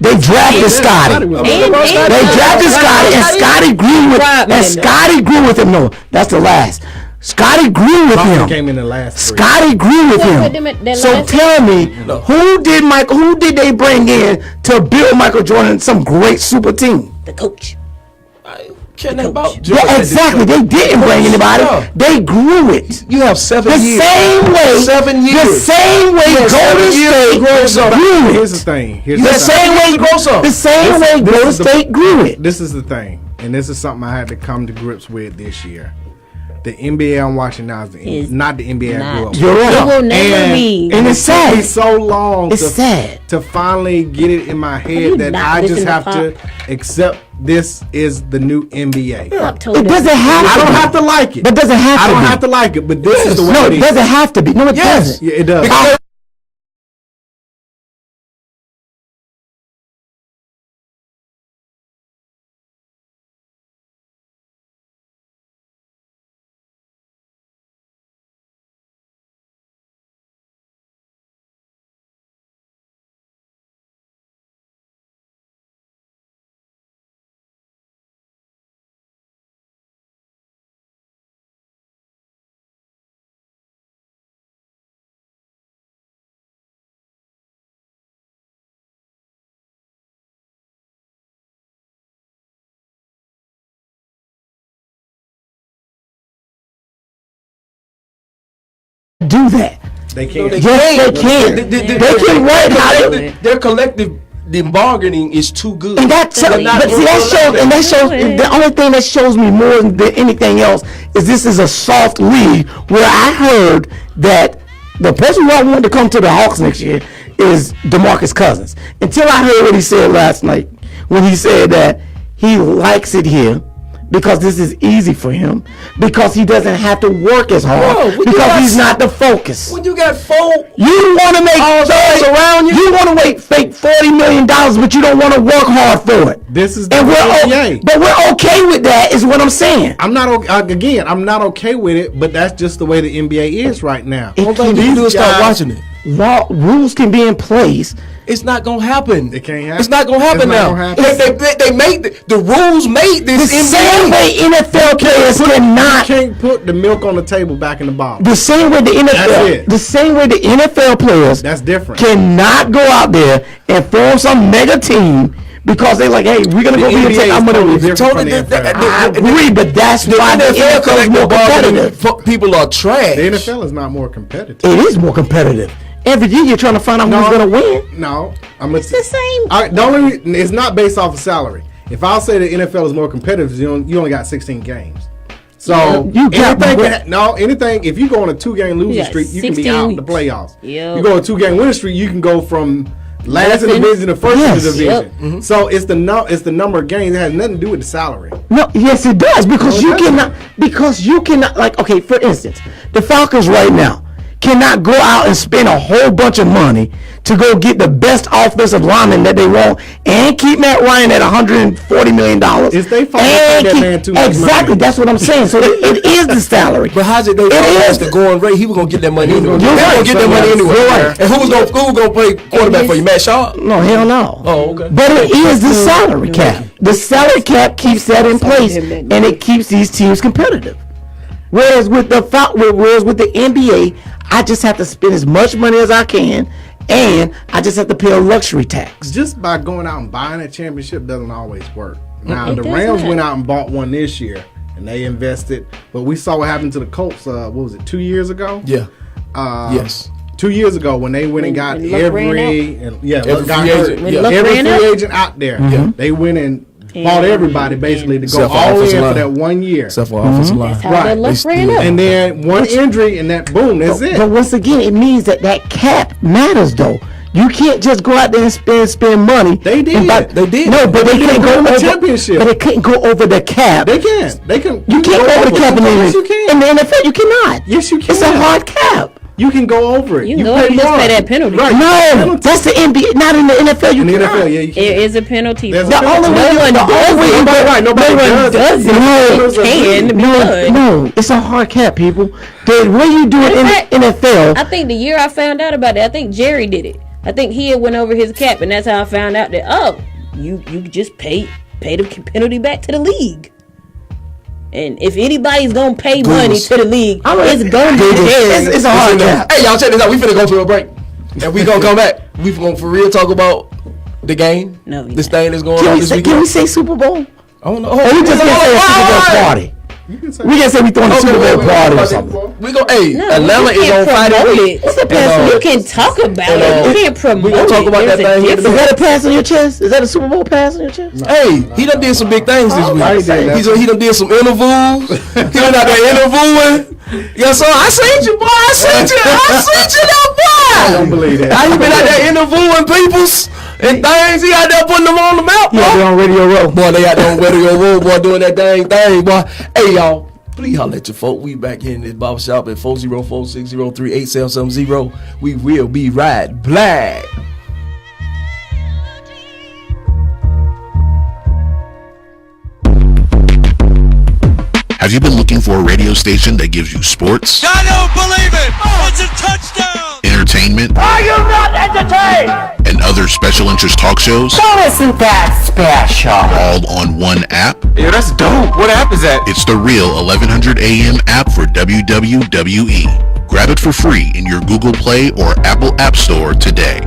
They drafted Scotty. They drafted Scotty, and Scotty grew with him. No, that's the last. Scotty grew with him. Came in the last. Scotty grew with him. So tell me, who did they bring in to build Michael Jordan some great super team? the coach. Yeah, exactly. They didn't bring anybody. They grew it. You have 7 the years. Same way. 7 years. The same way Golden State grew it. Here's the thing. The same way Golden State grew it. This is the thing, and this is something I had to come to grips with this year. The NBA I'm watching now is not the NBA I grew up with. You're right. It will never be. And it's sad. It's so long to finally get it in my head that I just have to accept this is the new NBA. It doesn't have to. I don't have to like it. But doesn't have to. I don't have to like it, but this is the way it is. No, it doesn't have to be. No, it doesn't. Yeah, it does. Because do that. They can't. Yes, they can. They can write how they. Their collective bargaining is too good. And that shows. The only thing that shows me more than anything else is this is a soft league where I heard that the person who I wanted to come to the Hawks next year is DeMarcus Cousins. Until I heard what he said last night when he said that he likes it here because this is easy for him, because he doesn't have to work as hard, because he's not the focus. When you got you want to make stars around you. You want to fake $40 million, but you don't want to work hard for it. This is the NBA. But we're okay with that, is what I'm saying. I'm not okay with it, but that's just the way the NBA is right now. All thing you do is start watching it. Rules can be in place. It's not gonna happen. It can't happen. It's not gonna happen now. They made the rules made this the same way NFL players cannot. You can't put the milk on the table back in the bottle. The same way the NFL. The same way the NFL players. That's different. Cannot go out there and form some mega team because they're like, hey, we're gonna go NBA and take our money. I agree, but that's why the NFL is more competitive. People are trash. The NFL is not more competitive. It is more competitive. Every year you're trying to find out who's gonna win. No, it's the same. The only it's not based off of salary. If I'll say the NFL is more competitive, you only got 16 games. So anything. If you go on a 2-game losing streak, you can be out in the playoffs. Yep. You go on a 2-game winning streak, you can go from last in the division to first in the division. Yep. Mm-hmm. So it's the number of games. It has nothing to do with the salary. No, yes, it does because you cannot. Like, okay, for instance, the Falcons right now cannot go out and spend a whole bunch of money to go get the best offensive lineman that they want and keep Matt Ryan at $140 million. It's they fault that man too much exactly, money. that's what I'm saying. So it is the salary. But how's it? That's the going rate. He was gonna get that money anyway. You're right. Get that money anyway. You're right. And who was gonna play quarterback for you? Matt Shaw? No, hell no. Oh, okay. But it is the salary cap. The salary cap keeps that in place, and it keeps these teams competitive. Whereas with the NBA, I just have to spend as much money as I can, and I just have to pay a luxury tax. Just by going out and buying a championship doesn't always work. Now, the Rams went out and bought one this year, and they invested. But we saw what happened to the Colts, 2 years ago? Yeah. Yes. 2 years ago when they went and got every free agent out there. Mm-hmm. They went and bought everybody basically to go all in for that 1 year. Except for offensive line. That's how their luck ran up. And then one injury and that boom, that's it. But once again, it means that cap matters though. You can't just go out there and spend money. They did. They did. No, but they can't go over the championship. But they couldn't go over the cap. They can. They can. You can't go over the cap in the NFL. You cannot. Yes, you can. It's a hard cap. You can go over it. You can just pay that penalty. Right. No, that's the NBA. Not in the NFL. You in the cannot. NFL, yeah, you can. It is a penalty. There's The only way nobody does it. No, it's a hard cap, people. The way you do it in the NFL. I think the year I found out about it, I think Jerry did it. I think he had went over his cap, and that's how I found out that you just pay the penalty back to the league. And if anybody's gonna pay money to the league, it's gonna be Jerry. It's a hard cap. Hey, y'all check this out. We finna go to a break, and we gonna come back. We gonna for real talk about the game. No, this thing that's going on this weekend. Can we say Super Bowl? I don't know. Or we just gonna say a Super Bowl party. We can say we throwing a Super Bowl party or something. We go. Hey, Atlanta is on Friday week. You can talk about it. You can't promote it. We gonna talk about that thing. Is that a pass on your chest? Is that a Super Bowl pass on your chest? Hey, he done did some big things this week. He done did some interviews. He done out there interviewing. Yes, sir. I seen you, boy. I seen you, that boy. I don't believe that. He been out there interviewing peoples and things. He out there putting them on the map, boy. Yeah, they on Radio Row. Boy, they out there on Radio Row, boy, doing that dang thing, boy. Hey, y'all. Please holler at your folk. We back here in this barber shop at 404-603-8770. We will be right back. Have you been looking for a radio station that gives you sports, I don't believe it! It's a touchdown! entertainment, Are you not entertained? and other special interest talk shows, Isn't that special? all on one app? Yeah, that's dope. What app is that? It's the real 1100 AM app for WWE. Grab it for free in your Google Play or Apple App Store today.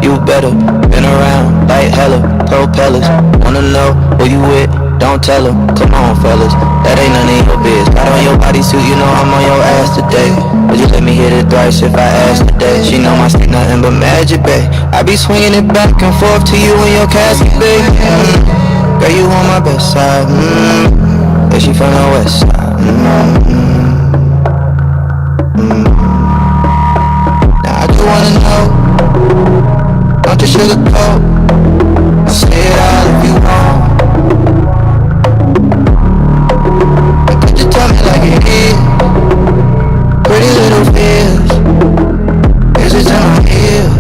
You better, been around like hella propellers. Wanna know who you with? Don't tell them. Come on, fellas, that ain't none of your biz. Got on your bodysuit, you know I'm on your ass today. Would you let me hit it thrice if I ask today? She know my stick nothing but magic, babe. I be swinging it back and forth to you in your casket, babe. Girl, you on my best side. Yeah, she from the west side. Now I do wanna know. Don't you sugarcoat. I'll say it all if you want. And could you tell me like it is? Pretty little fears. Is it in my ears?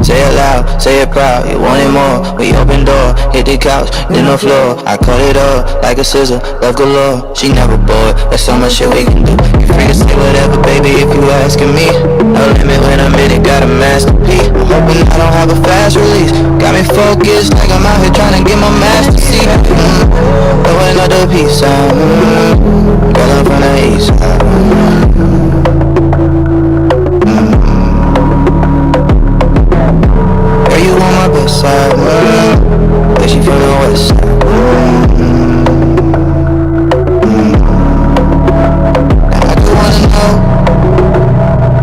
Say Say it loud, say it proud, you want it more. We open door, hit the couch, then the floor. I cut it up like a scissor, love galore. She never bored, there's so much shit we can do. You free to say whatever, baby, if you asking me. No limit when I'm in it, got a masterpiece. I'm hoping I don't have a fast release. Got me focused like I'm out here trying to get my master seat. Throw another piece out, girl, I'm from the east side. Girl, you on my best side, but she from the west side. I just wanna know,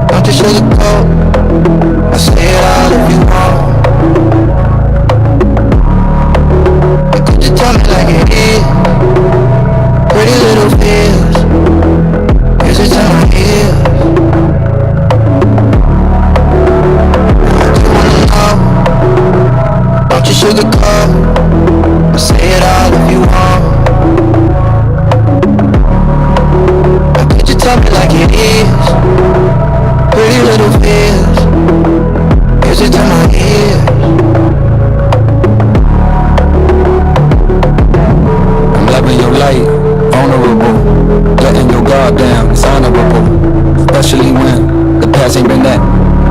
don't you sugarcoat. I say it all if you want. You could just tell me like it is. Pretty little fears, here's it to my ears. I just wanna know, don't you sugarcoat. I say it all if you want. How could you tell me like it is? Pretty little fears, here's it to my ears. I'm loving your light, vulnerable, letting your guard down, it's honorable. Especially when the past ain't been that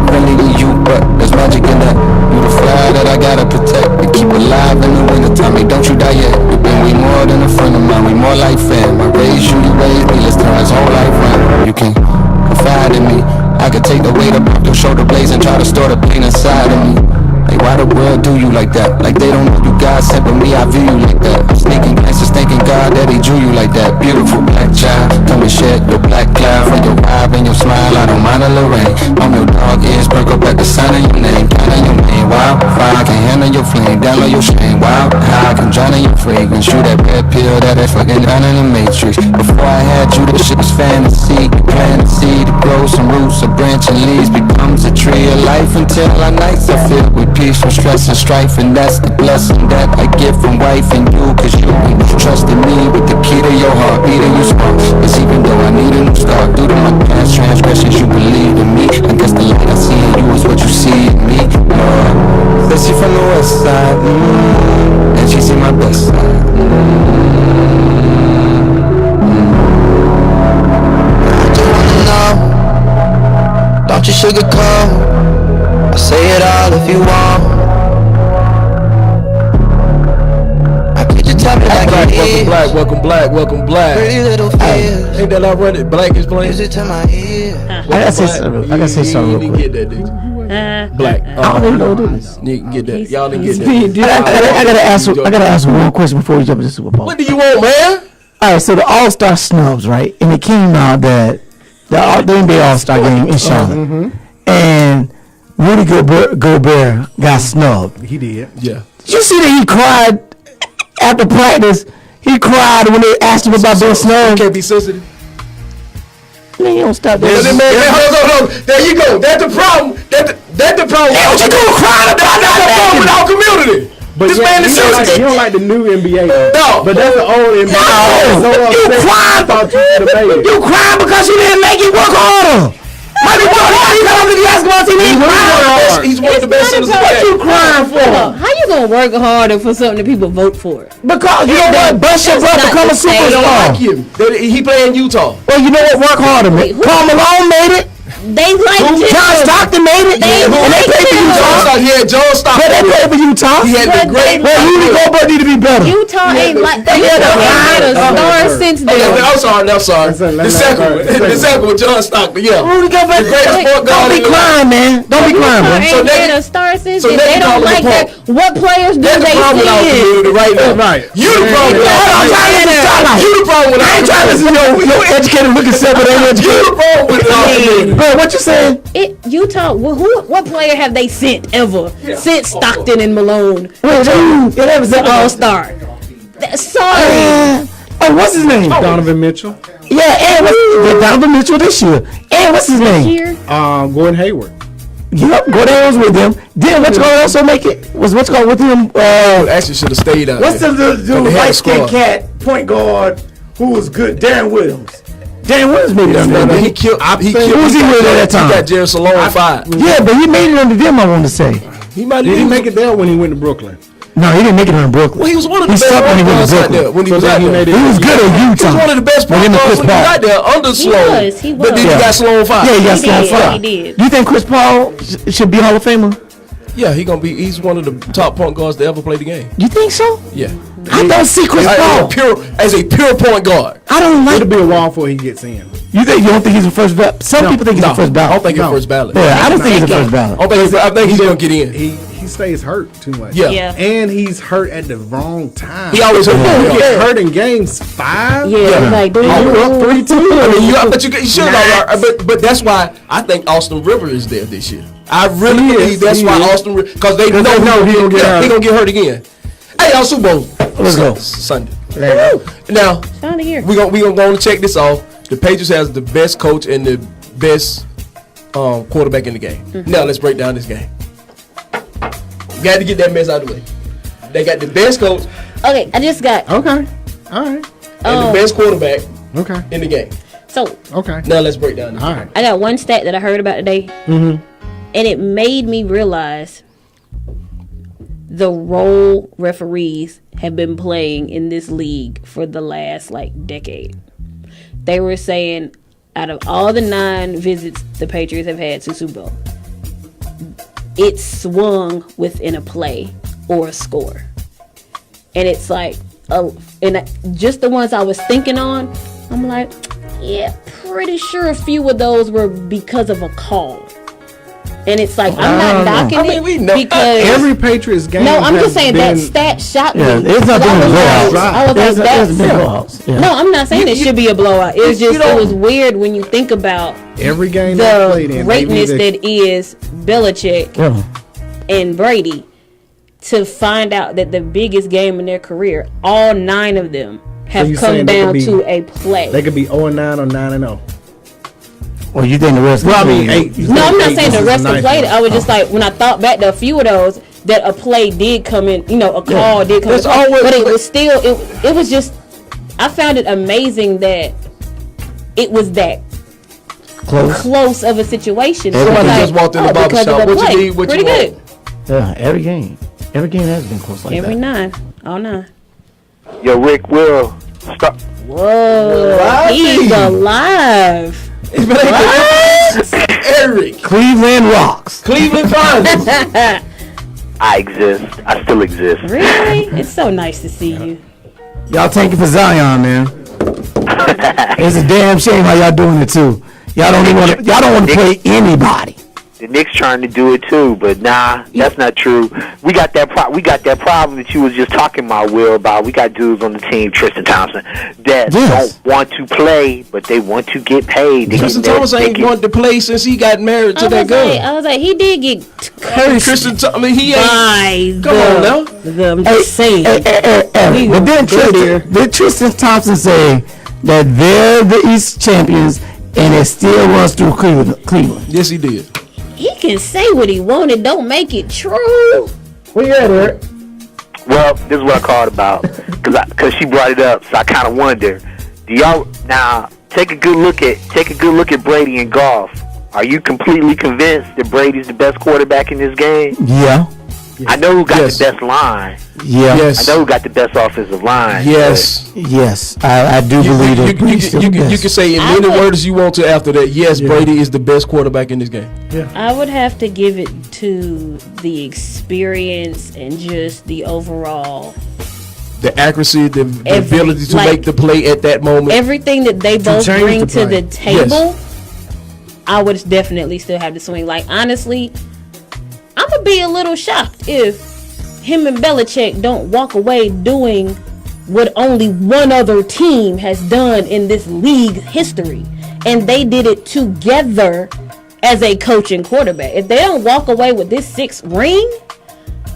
friendly to you, but there's magic in that. You the fly that I gotta protect and keep alive in the wintertime. Hey, don't you die yet. You've been way more than a friend of mine, we more like fam. I raised you, you raised me, let's turn this whole life round. You can confide in me, I could take the weight up off your shoulder blades and try to store the pain inside of me. Hey, why the world do you like that? Like they don't know you God sent, but me, I view you like that. I'm sneaking glances, thanking God that he drew you like that. Beautiful black child, come and shed your black cloud. From your vibe and your smile, I don't mind a little rain. I'm your dog ears, perk up at the sign of your name. Count on your name, wow. Fire can handle your flame, down on your shame, wow. How I can drown in your fragrance, shoot that red pill that I fucking down in the matrix. Before I had you, this shit was fantasy. Plant a seed to grow some roots, a branch and leaves becomes a tree of life until our nights are filled with peace from stress and strife. And that's the blessing that I get from wife and you, cause you trusted me with the key to your heart, beating you smart. Cause even though I need a new start, due to my past transgressions, you believed in me. I guess the light I see in you is what you see in me. Says she from the west side, and she see my best side. I just wanna know, don't you sugarcoat. I say it all if you want. How could you tell me like Black, it is? welcome black. Pretty little fears, Ain't that already? Black is playing. is it to my ear? I gotta say something. I gotta say something real You quick. didn't get that, did you? Black. I don't even know what it is. You didn't get that. Y'all didn't get that. I gotta ask one question before we jump into Super Bowl. What do you want, man? All right, so the All-Star snubs, right? And it came out that the NBA All-Star game in Charlotte, and Rudy Gobert got snubbed. He did. Yeah. Did you see that he cried after practice? He cried when they asked him about being snubbed. Can't be sensitive. Man, you don't stop that. Hold on. There you go. That's the problem. That's the problem. Hey, what you doing crying about That's the problem with that? our community. But This yeah, man is you sensitive. don't like the new NBA though. No. But that's the old NBA. No, you crying. You crying because you didn't make it work harder. Michael Jordan, he come to the basketball team. He's crying. He's one of the best centers in the What you game. crying for? How you gonna work harder for something that people vote for? Because you know what? Bust your butt, become a They don't like superstar. him. He playing Utah. Well, you know what? Work harder, man. Karl Malone made it. They like him. John Stockton made it. They And they like played for him. Utah. John Stockton. But they played for Utah. He had the great. Well, Rudy Gobert need to be better. Utah ain't like They had Utah a ain't had a star since then. I'm sorry. The second one, John Stockton. Yeah. Rudy Gobert. The greatest point guard Don't be in the crying, man. Don't be crying, Utah man. ain't they- had a star since so then. they They call don't him like a that. What players do That's the they problem with our see? community right now. Right. You the problem with our I'm trying to community. listen to Starlight. You the problem with I our ain't trying to listen to your educated looking self, but ain't You educated. the problem with our community. Bro, what you saying? Utah. What player have they sent ever since Stockton and Malone? That was The All Star. Sorry. Oh, what's his name? Donovan Mitchell. Yeah, and what's Donovan Mitchell this year? And what's his name? Here. Gordon Hayward. Yep, Gordon was with them. Then what's going to also make it? What's going with him? Actually, should have stayed out. What's the there. dude, They had a light skinned squad. cat, point guard, who was good? Darren Williams. Darren Williams made it under No, them. he killed. Who was he with at that time? He got Jerry Salone fired. Yeah, but he made it under them, I want to say. He might. Did he make it there when he went to Brooklyn? No, he didn't make it in Brooklyn. Well, he was one of the He best sucked when he went to point guards out Brooklyn. there. When he was out there, He was good at Utah. He was one of the best With point him and guards Chris when he Paul. got there under Sloan. He was. But then he got Sloan fired. Yeah, he got Sloan did, fired. he did. You think Chris Paul should be Hall of Famer? Yeah, he's one of the top point guards to ever play the game. You think so? Yeah. I don't see Chris Paul. As a pure point guard. I don't like. It'll be a while before he gets in. You don't think he's the first ballot? Some people think he's the first ballot. I don't think he's first ballot. Yeah, I don't think he's the first ballot. I think he's gonna get in. He stays hurt too much. Yeah. And he's hurt at the wrong time. He always hurt. He get hurt in games 5. Yeah, like dude, Oh, we're up 3-2. I mean, you should have. But that's why I think Austin Rivers is there this year. I really believe that's why Austin Rivers, because they know he gonna get hurt again. Hey, y'all, Super Bowl. Let's go Sunday. Woo. Now Time to hear. we gonna go on and check this off. The Patriots has the best coach and the best quarterback in the game. Now let's break down this game. Got to get that mess out of the way. They got the best coach. Okay, I just got. Okay. All right. And the best quarterback. Okay. In the game. So. Okay. Now let's break down this. All right. I got one stat that I heard about today. Mm-hmm. And it made me realize the role referees have been playing in this league for the last decade. They were saying out of all the 9 visits the Patriots have had to Super Bowl, it swung within a play or a score. And it's just the ones I was thinking on, I'm like, yeah, pretty sure a few of those were because of a call. And it's I'm not knocking it because every Patriots game. No, I'm just saying that stat shocked me. It's not been blowouts. I was like, that's blowouts. Yeah. No, I'm not saying it should be a blowout. It's just it was weird when you think about every game the greatness that is Belichick and Brady, to find out that the biggest game in their career, all 9 of them have come down to a play. They could be 0-9 or 9-0. Or you think the rest? Well, I mean, 8. No, I'm not saying the rest of played. I was just when I thought back to a few of those, that a play did come in, a call did come in. But it was still, it was just, I found it amazing that it was that close of a situation. Somebody just walked in the barbershop. What you need, what pretty you good. want. Yeah, every game has been close like every that. 9, all 9. Yo, Rick Will, stop. Whoa, he's alive. Eric. Cleveland rocks. Cleveland Finals. I exist. I still exist. Really? It's so nice to see you. Y'all tanking for Zion, man. It's a damn shame how y'all doing it too. Y'all don't want to play anybody. The Knicks trying to do it too, but nah, that's not true. We got that problem that you was just talking about, Will, about. We got dudes on the team, Tristan Thompson, that don't want to play, but they want to get paid. Tristan Thompson ain't wanted to play since he got married to that girl. I was like, he did get cursed. Tristan, I mean, he ain't. Come on now. I'm just saying. But then Tristan Thompson say that they're the East champions, and it still runs through Cleveland. Yes, he did. He can say what he wanted. Don't make it true. Where you at, Eric? Well, this is what I called about, because she brought it up, so I kind of wonder. Do y'all now take a good look at Brady in golf? Are you completely convinced that Brady's the best quarterback in this game? Yeah. I know who got the best line. Yeah. I know who got the best offensive line. Yes. Yes. I do believe that. You can say in many words you want to after that. Yes, Brady is the best quarterback in this game. Yeah. I would have to give it to the experience and just the overall. The accuracy, the ability to make the play at that moment. Everything that they both bring to the table, I would definitely still have to swing. Honestly, I'm going to be a little shocked if him and Belichick don't walk away doing what only one other team has done in this league history. And they did it together as a coach and quarterback. If they don't walk away with this 6th ring,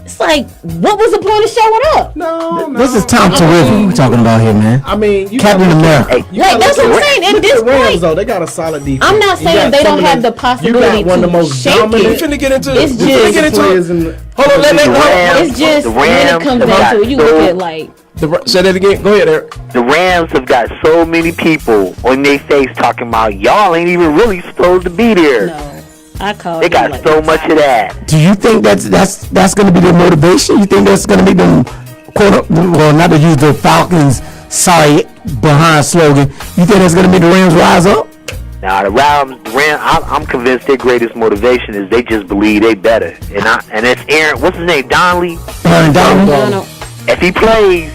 it's what was the point of showing up? No. This is Tom Terrific we're talking about here, man. I mean, Captain America. That's what I'm saying. At this point, though, they got a solid defense. I'm not saying they don't have the possibility one of the most dominant. We finna get into it's just hold on. It's just when it comes down to it, you look at say that again. Go ahead, Eric. The Rams have got so many people on their face talking about y'all ain't even really supposed to be there. No. I call They got like so much of that. Do you think that's going to be their motivation? You think that's going to make them well, not to use the Falcons sorry behind slogan. You think that's going to make the Rams rise up? Now the Rams, I'm convinced their greatest motivation is they just believe they better. And it's Aaron. What's his name? Donley. Aaron Donald. If he plays,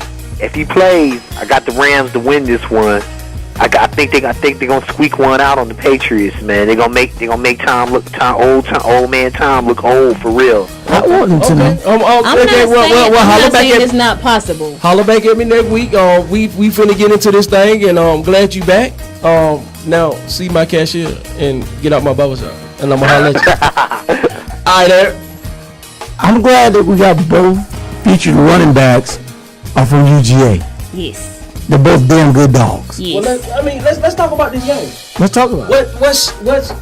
I got the Rams to win this one. I think they're gonna squeak one out on the Patriots, man. They're gonna make old man Tom look old for real. I want them to. I'm not saying it's not possible. Holler back at me next week. We finna get into this thing, and I'm glad you back. Now see my cashier and get out my barber shop, and I'm gonna holler at you. All right, there. I'm glad that we got both featured running backs are from UGA. Yes. They're both damn good dogs. Yes. Well, let's talk about this game. Let's talk about it.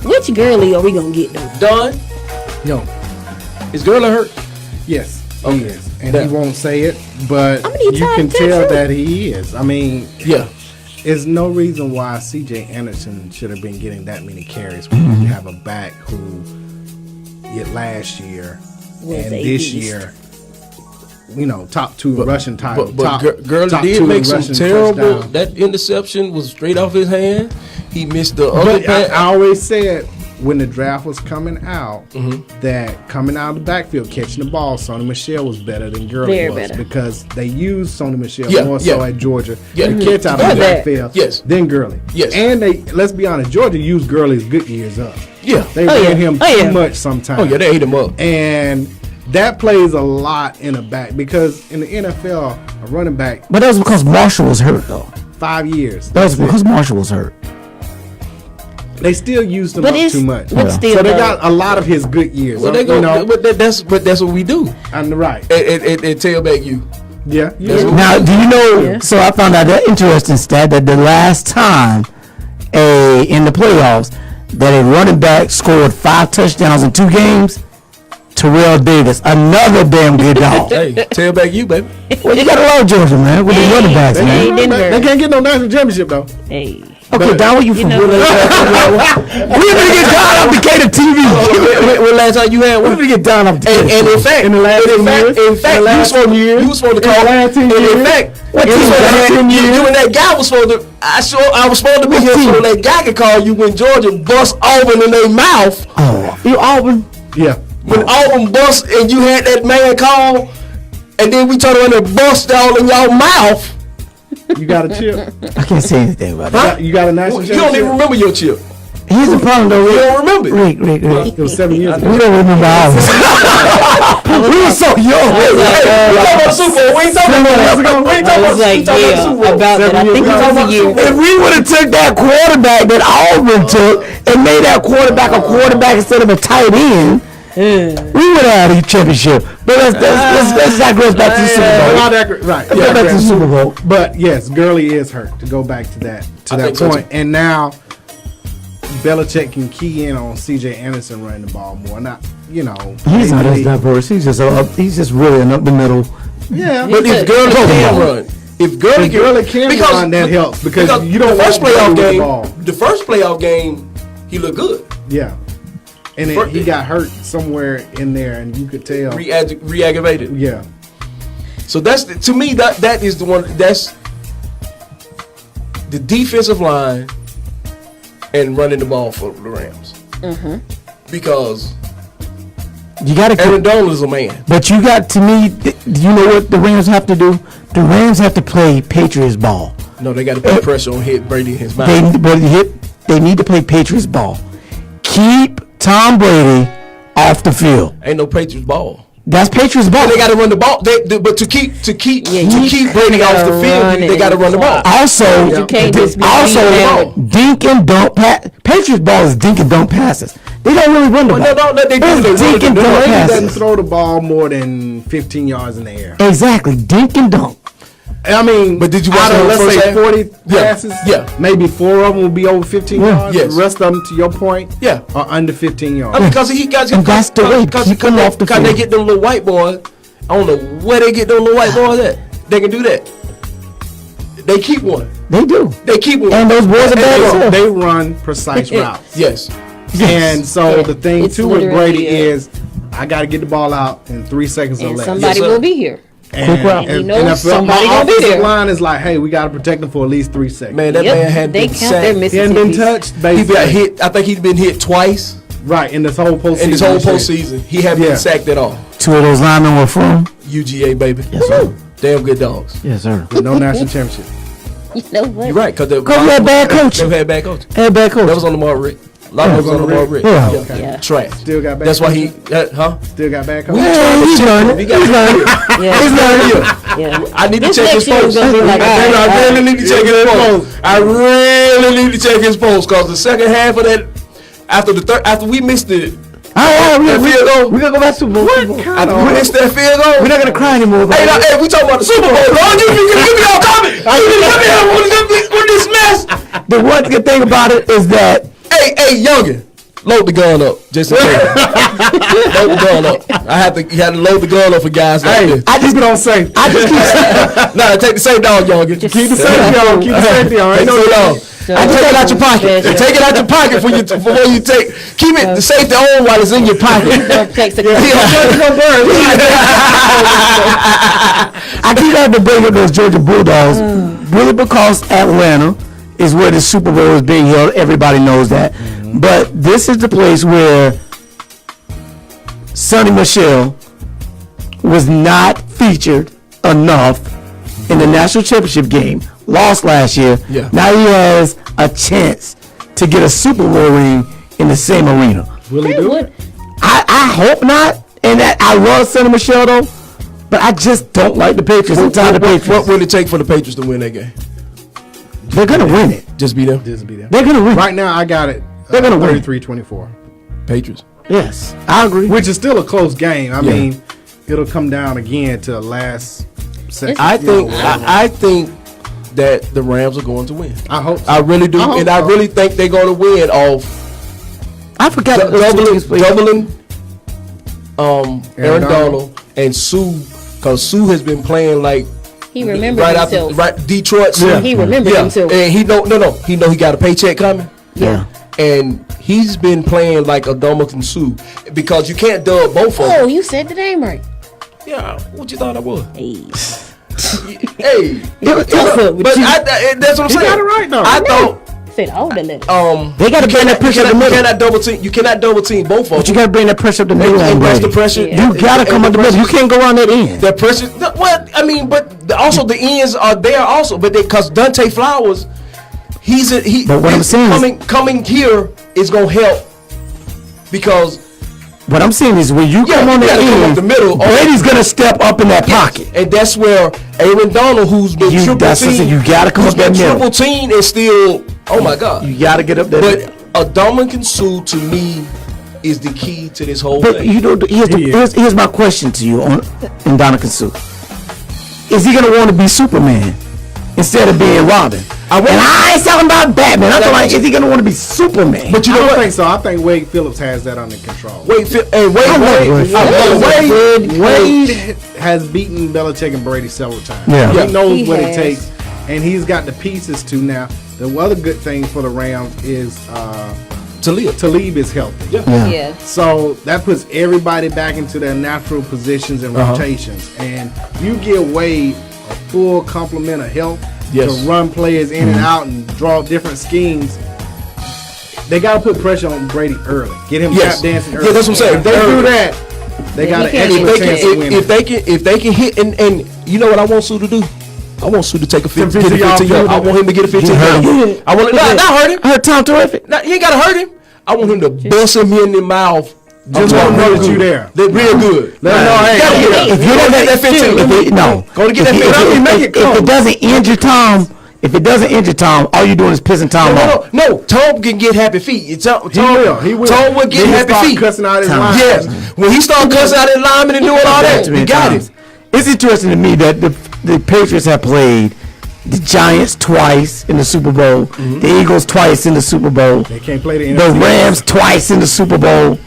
Which girlie are we gonna get though? Don? Yo. Is Gurley hurt? Yes, Okay. he is. And he won't say it, but How many you times can did tell you? that he is. I mean, Yeah. there's no reason why C.J. Anderson should have been getting that many carries when you have a back who last year Was and a this beast. year, top two rushing title. But top Gurley top did two make some rushing terrible. touchdown. That interception was straight off his hand. He missed the other But I pass. always said when the draft was coming out Mm-hmm. that coming out of the backfield catching the ball, Sonny Michel was better than Gurley Very was better. because they used Sonny Michel Yeah, more yeah. so at Georgia Yeah. to catch out of Got the that. backfield Yes. than Gurley. Yes. And let's be honest, Georgia used Gurley's good years up. Yeah. They Oh, ran yeah. him Oh, too yeah. much sometimes. Oh yeah, they ate him up. And that plays a lot in a back because in the NFL, a running back But that was because Marshall was hurt, though. 5 years. That was because Marshall was hurt. They still used him But up it's too much. but still So they though, got a lot of his good years. Well, they go. But that's what we do. And right. And tailback you. Yeah. That's what Now, do you know? Yeah. So I found out that interesting stat that the last time in the playoffs that a running back scored 5 touchdowns in 2 games, Terrell Davis, another damn good dog. Hey, tailback you, baby. Well, you gotta love Georgia, man, with the running backs, They, man. Denver. they can't get no national championship though. Hey. Okay, Don, where you from? know- We're gonna get Don off Decatur TV. When last time you had We're one? gonna get Don off Decatur. And in fact, In the last 10 years? you was supposed to call. last 10 and in years? fact, What you team? was supposed to Last 10 have- years? you and that guy was supposed to. I was supposed to be here so that guy could call you when Georgia bust Auburn in their mouth. Oh, you Auburn? Yeah. When Auburn bust and you had that man call, and then we turned around and bust all in your mouth. You got a chip. I can't say anything about that. You got a national You championship. don't even remember your chip. Here's the problem, though. You Rick. don't remember it. Rick. It was 7 years ago. We don't remember ours. We were so young. We talking about the Super Bowl. We ain't talking about I was like, yeah, about that. I think it was a year. If we would have took that quarterback that Auburn took and made that quarterback a quarterback instead of a tight end, we would have had a championship. But let's digress back to the Super Bowl. Right. Let's go back to the Super Bowl. But yes, Gurley is hurt. To go back to that I think so, point, too. and now Belichick can key in on C.J. Anderson running the ball more. Not He's not as maybe- diverse. He's just really an up the middle. Yeah, But if Gurley can run, if Gurley can run, that helps because you don't the first want Gurley playoff with the game. ball. The first playoff game, he looked good. Yeah, and then he got hurt somewhere in there, and you could tell. Reaggravated. Yeah, So that's to me that is the one. That's the defensive line and running the ball for the Rams. Because You got to. Aaron Donald is a man. But you got to me. You know what the Rams have to do? The Rams have to play Patriots ball. No, they got to put pressure on Brady in his mouth. They need to play Patriots ball. Keep Tom Brady off the field. Ain't no Patriots ball. That's Patriots ball. They got to run the ball. But to keep Brady off the field, they got to run the ball. Also, You can't just be beating dink and don't pass. Patriots ball is dink and don't passes. They don't really run the ball. No, they do. It's dink and don't Brady doesn't passes. throw the ball more than 15 yards in the air. Exactly, dink and dunk. I mean, But did you watch out of, the let's first say half? 40 Yeah, passes? yeah. Maybe 4 of them will be over 15 yards. Yes. The rest of them, to your point, Yeah. are under 15 yards. I mean, because he got And that's the way. Keep them off the Because they field. get them little white boys. I don't know where they get them little white boys at. They can do that. They keep one. They do. They keep one. And those boys are bad as hell. They run precise routes. Yes. And so the thing It's too with literally Brady it. is, I got to get the ball out in 3 seconds or And less. somebody will be here. And he knows if somebody my gonna be offensive there. line is like, hey, we got to protect him for at least 3 seconds. Man, that man had They been count their sacked. He hadn't been Mississippis. touched. He Basically. got hit. I think he's been hit twice Right, in this whole postseason. in this whole postseason. He hadn't Yeah. been sacked at all. 2 of those linemen were from. UGA, baby. Yes, sir. Damn good dogs. Yes, sir. With no national championship. You know what? You're right, because Because we had bad coaching. They had bad coaching. Had bad coach. That was on Lamar Rick. A lot of it was on Lamar Rick. Yeah. Okay. Yeah. Trash. Still got bad That's why he, coaching? Still got bad coaching. Yeah, he's learning. He got He's learning. Yeah. He's learning. Yeah. I need to This check his next year is post. gonna be like, I really need to check his post. I really need to check his post because the second half of that, after we missed it, that field goal. We're going to go back to Super Bowl. After we missed that field goal. We're not going to cry anymore. Hey, we talking about the Super Bowl. Don't you give me all comment. With this mess. The one good thing about it is that Hey, youngin, load the gun up. Just in case. Load the gun up. You had to load the gun up for guys like this. I just don't say. I just keep Nah, take the safety on, youngin. Keep the safety on. Keep the safety on. Take Ain't the no safety on. So- Take it out your pocket. Yeah. Take it out your pocket before you take. Keep it the safety on while it's in your pocket. Don't text the I keep having to bring up those Georgia Bulldogs, really because Atlanta is where the Super Bowl is being held. Everybody knows that. But this is the place where Sonny Michel was not featured enough in the national championship game. Lost last year. Yeah. Now he has a chance to get a Super Bowl ring in the same arena. Will he do it? I hope not. And that I love Sonny Michel though, but I just don't like the Patriots. I'm tired of the Patriots. What will it take for the Patriots to win that game? They're gonna win it. Just be them. Just be there. They're gonna win. Right now, I got it. They're gonna win. 33-24. Patriots. Yes, I agree. Which is still a close game. I Yeah. mean, it'll come down again to the last second. I think that the Rams are going to win. I hope so. I really do, I hope and I so. really think they're going to win off I forgot doubling Aaron Donald. Donald and Sue, because Sue has been playing like He remembered right himself. after Detroit. Sue. He remembered himself. and he he know he got a paycheck coming. Yeah. And he's been playing like a Dominican Sue because you can't dub both of Oh, them. you said the name right. Yeah, what you thought I was? Hey. Hey, But that's what I'm He saying. got it right though. I thought said all the letters. They gotta bring that pressure up the middle. You cannot double team both of them. But you gotta bring that pressure up the middle. And press the Brady. pressure. Yeah. You gotta come up the middle. You can't go on that end. The pressure. Well, I mean, but also the ends are there also, but because Dante Flowers, he. But what I'm saying is- coming here is gonna help because What I'm saying is when you come on you that gotta come end, up the middle. Brady's gonna step up in that pocket. and that's where Aaron Donald, who's been triple that's what I team, said, you gotta come who's up that been middle. triple team and still. Oh my God! You gotta get up there. But a Dominican Sue to me is the key to this whole But thing. you know, here's my question to you on Ndamukong Suh. Is he gonna want to be Superman instead of being Robin? And I ain't talking about Batman. I'm talking about, is he gonna want to be Superman? But you I know don't what? think so. I think Wade Phillips has that under control. Wade Wade has beaten Belichick and Brady several times. Yeah. He knows He what has. it takes, and he's got the pieces to now. The other good thing for the Rams is Talib is healthy. Yeah. So that puts everybody back into their natural positions and rotations. And you give Wade a full complement of health to run players in and out and draw different schemes. They got to put pressure on Brady early. Get him tap dancing early. Yeah, that's what I'm saying. If they do that, they Then got he an can't excellent get chance to win. if they can hit and you know what I want Sue to do? I want Sue to take a 15 50 yard. I want him to get a 15 yard. I want not hurt him. Hurt Tom Terrific. Nah, you ain't gotta hurt him. I want him to bust him in the mouth. Just let him know that you there. They're real good. Let him know, hey, If you don't get that 15, no, go to get that If 15. if it doesn't injure Tom, all you doing is pissing Tom off. No, Tom can get happy feet. Tom will get Then he happy start feet. cussing out his lines. Yes, when he start cussing out his linemen and doing all that, we got it. It's interesting to me that the Patriots have played the Giants twice in the Super Bowl, the Eagles twice in the Super Bowl, They can't play the the NFC. Rams twice in the Super Bowl.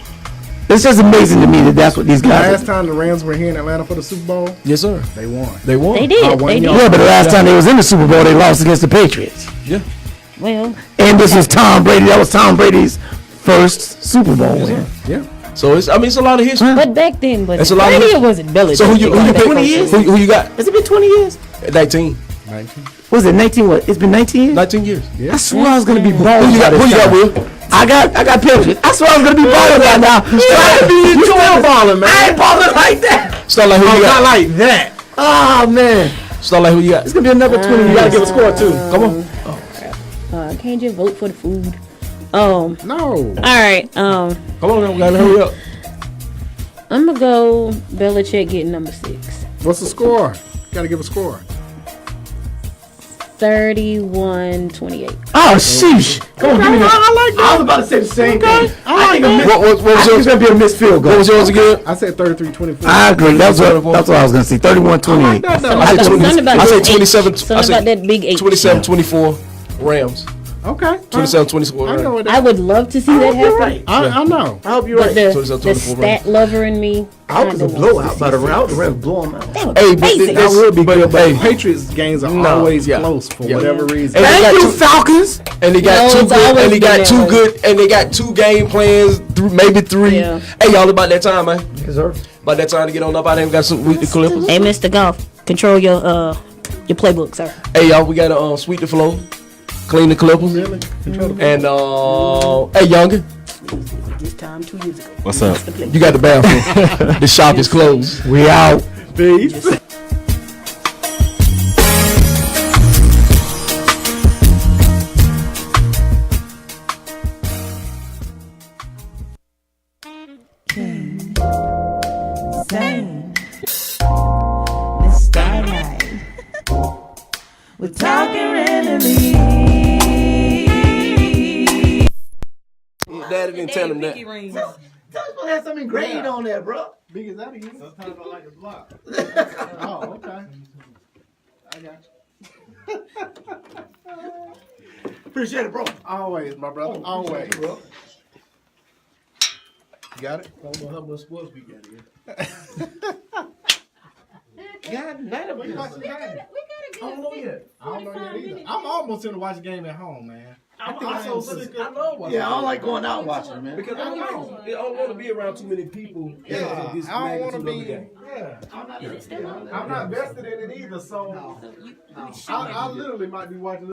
It's just amazing to me that that's what these guys Last time the Rams were here in Atlanta for the Super Bowl, Yes, sir. they won. They won. They did. one They yard. did. Yeah, but the last time they was in the Super Bowl, they lost against the Patriots. Yeah. Well, And this was Tom Brady. That was Tom Brady's first Super Bowl win. Yeah. So it's a lot of history. But back then, It's a lot of Brady wasn't Belichick. So who you pick? 20 years? Who you got? Has it been 20 years? 19. Was it 19? What? It's been 19 years? 19 years. I swear I was gonna be balling. Who you got, Will? I got Patriots. I swear I was gonna be balling right now. You still balling, man. I ain't balling like that. Start like who you got? Not like that. Oh man. Start like who you got? It's gonna be another 20. You gotta give a score too. Come on. I can't just vote for the food. No. All right. Come on, we gotta hurry up. I'm gonna go Belichick getting number 6. What's the score? Gotta give a score. 31-28. Oh sheesh. Come on, give me that. I like that. I was about to say the same thing. I think What was yours? it's gonna be a missed field goal. What was yours again? I said 33-24. I agree. That's what I was gonna say. 31-28. I said 27. Something about that big 8. 27-24 Rams. Okay. 27-24 I know Rams. what I would love to see that happen. I know. I hope you're But right. the stat lover in me. I hope it's a blowout by the Rams. The Rams blow them out. Hey, but That would be good, but hey, Patriots games are always close for whatever reason. And they Thank got you, two- Falcons. And they got No, two it's good. always And they got been two that way. good. And they got 2 game plans. Maybe 3. Yeah. Hey, y'all, about that time, man. Deserve. About that time to get on up out there and got some with the Clippers. Hey, Mr. Golf, control your playbook, sir. Hey, y'all, we gotta sweep the flow, clean the Clippers, and hey, Younger, This time 2 years ago. What's up? you got the bathroom. The shop is closed. We out. Peace. Same. Miss Starlight. We're talking randomly. Daddy didn't tell him that. Tell us to have something engraved on there, bro. Big as that again? Sometimes I like to block. Oh, okay. I got you. Appreciate it, bro. Always, my brother. Always. Bro. You got it? I don't know how much sports we got here. God, none of us. I don't know yet. I don't know yet either. I'm almost in to watch a game at home, man. I love watching. Yeah, I don't like going out watching, man. Because I don't want to be around too many people. Yeah, I don't want to be. Game. Yeah, I'm not vested in it either. So I literally might be watching.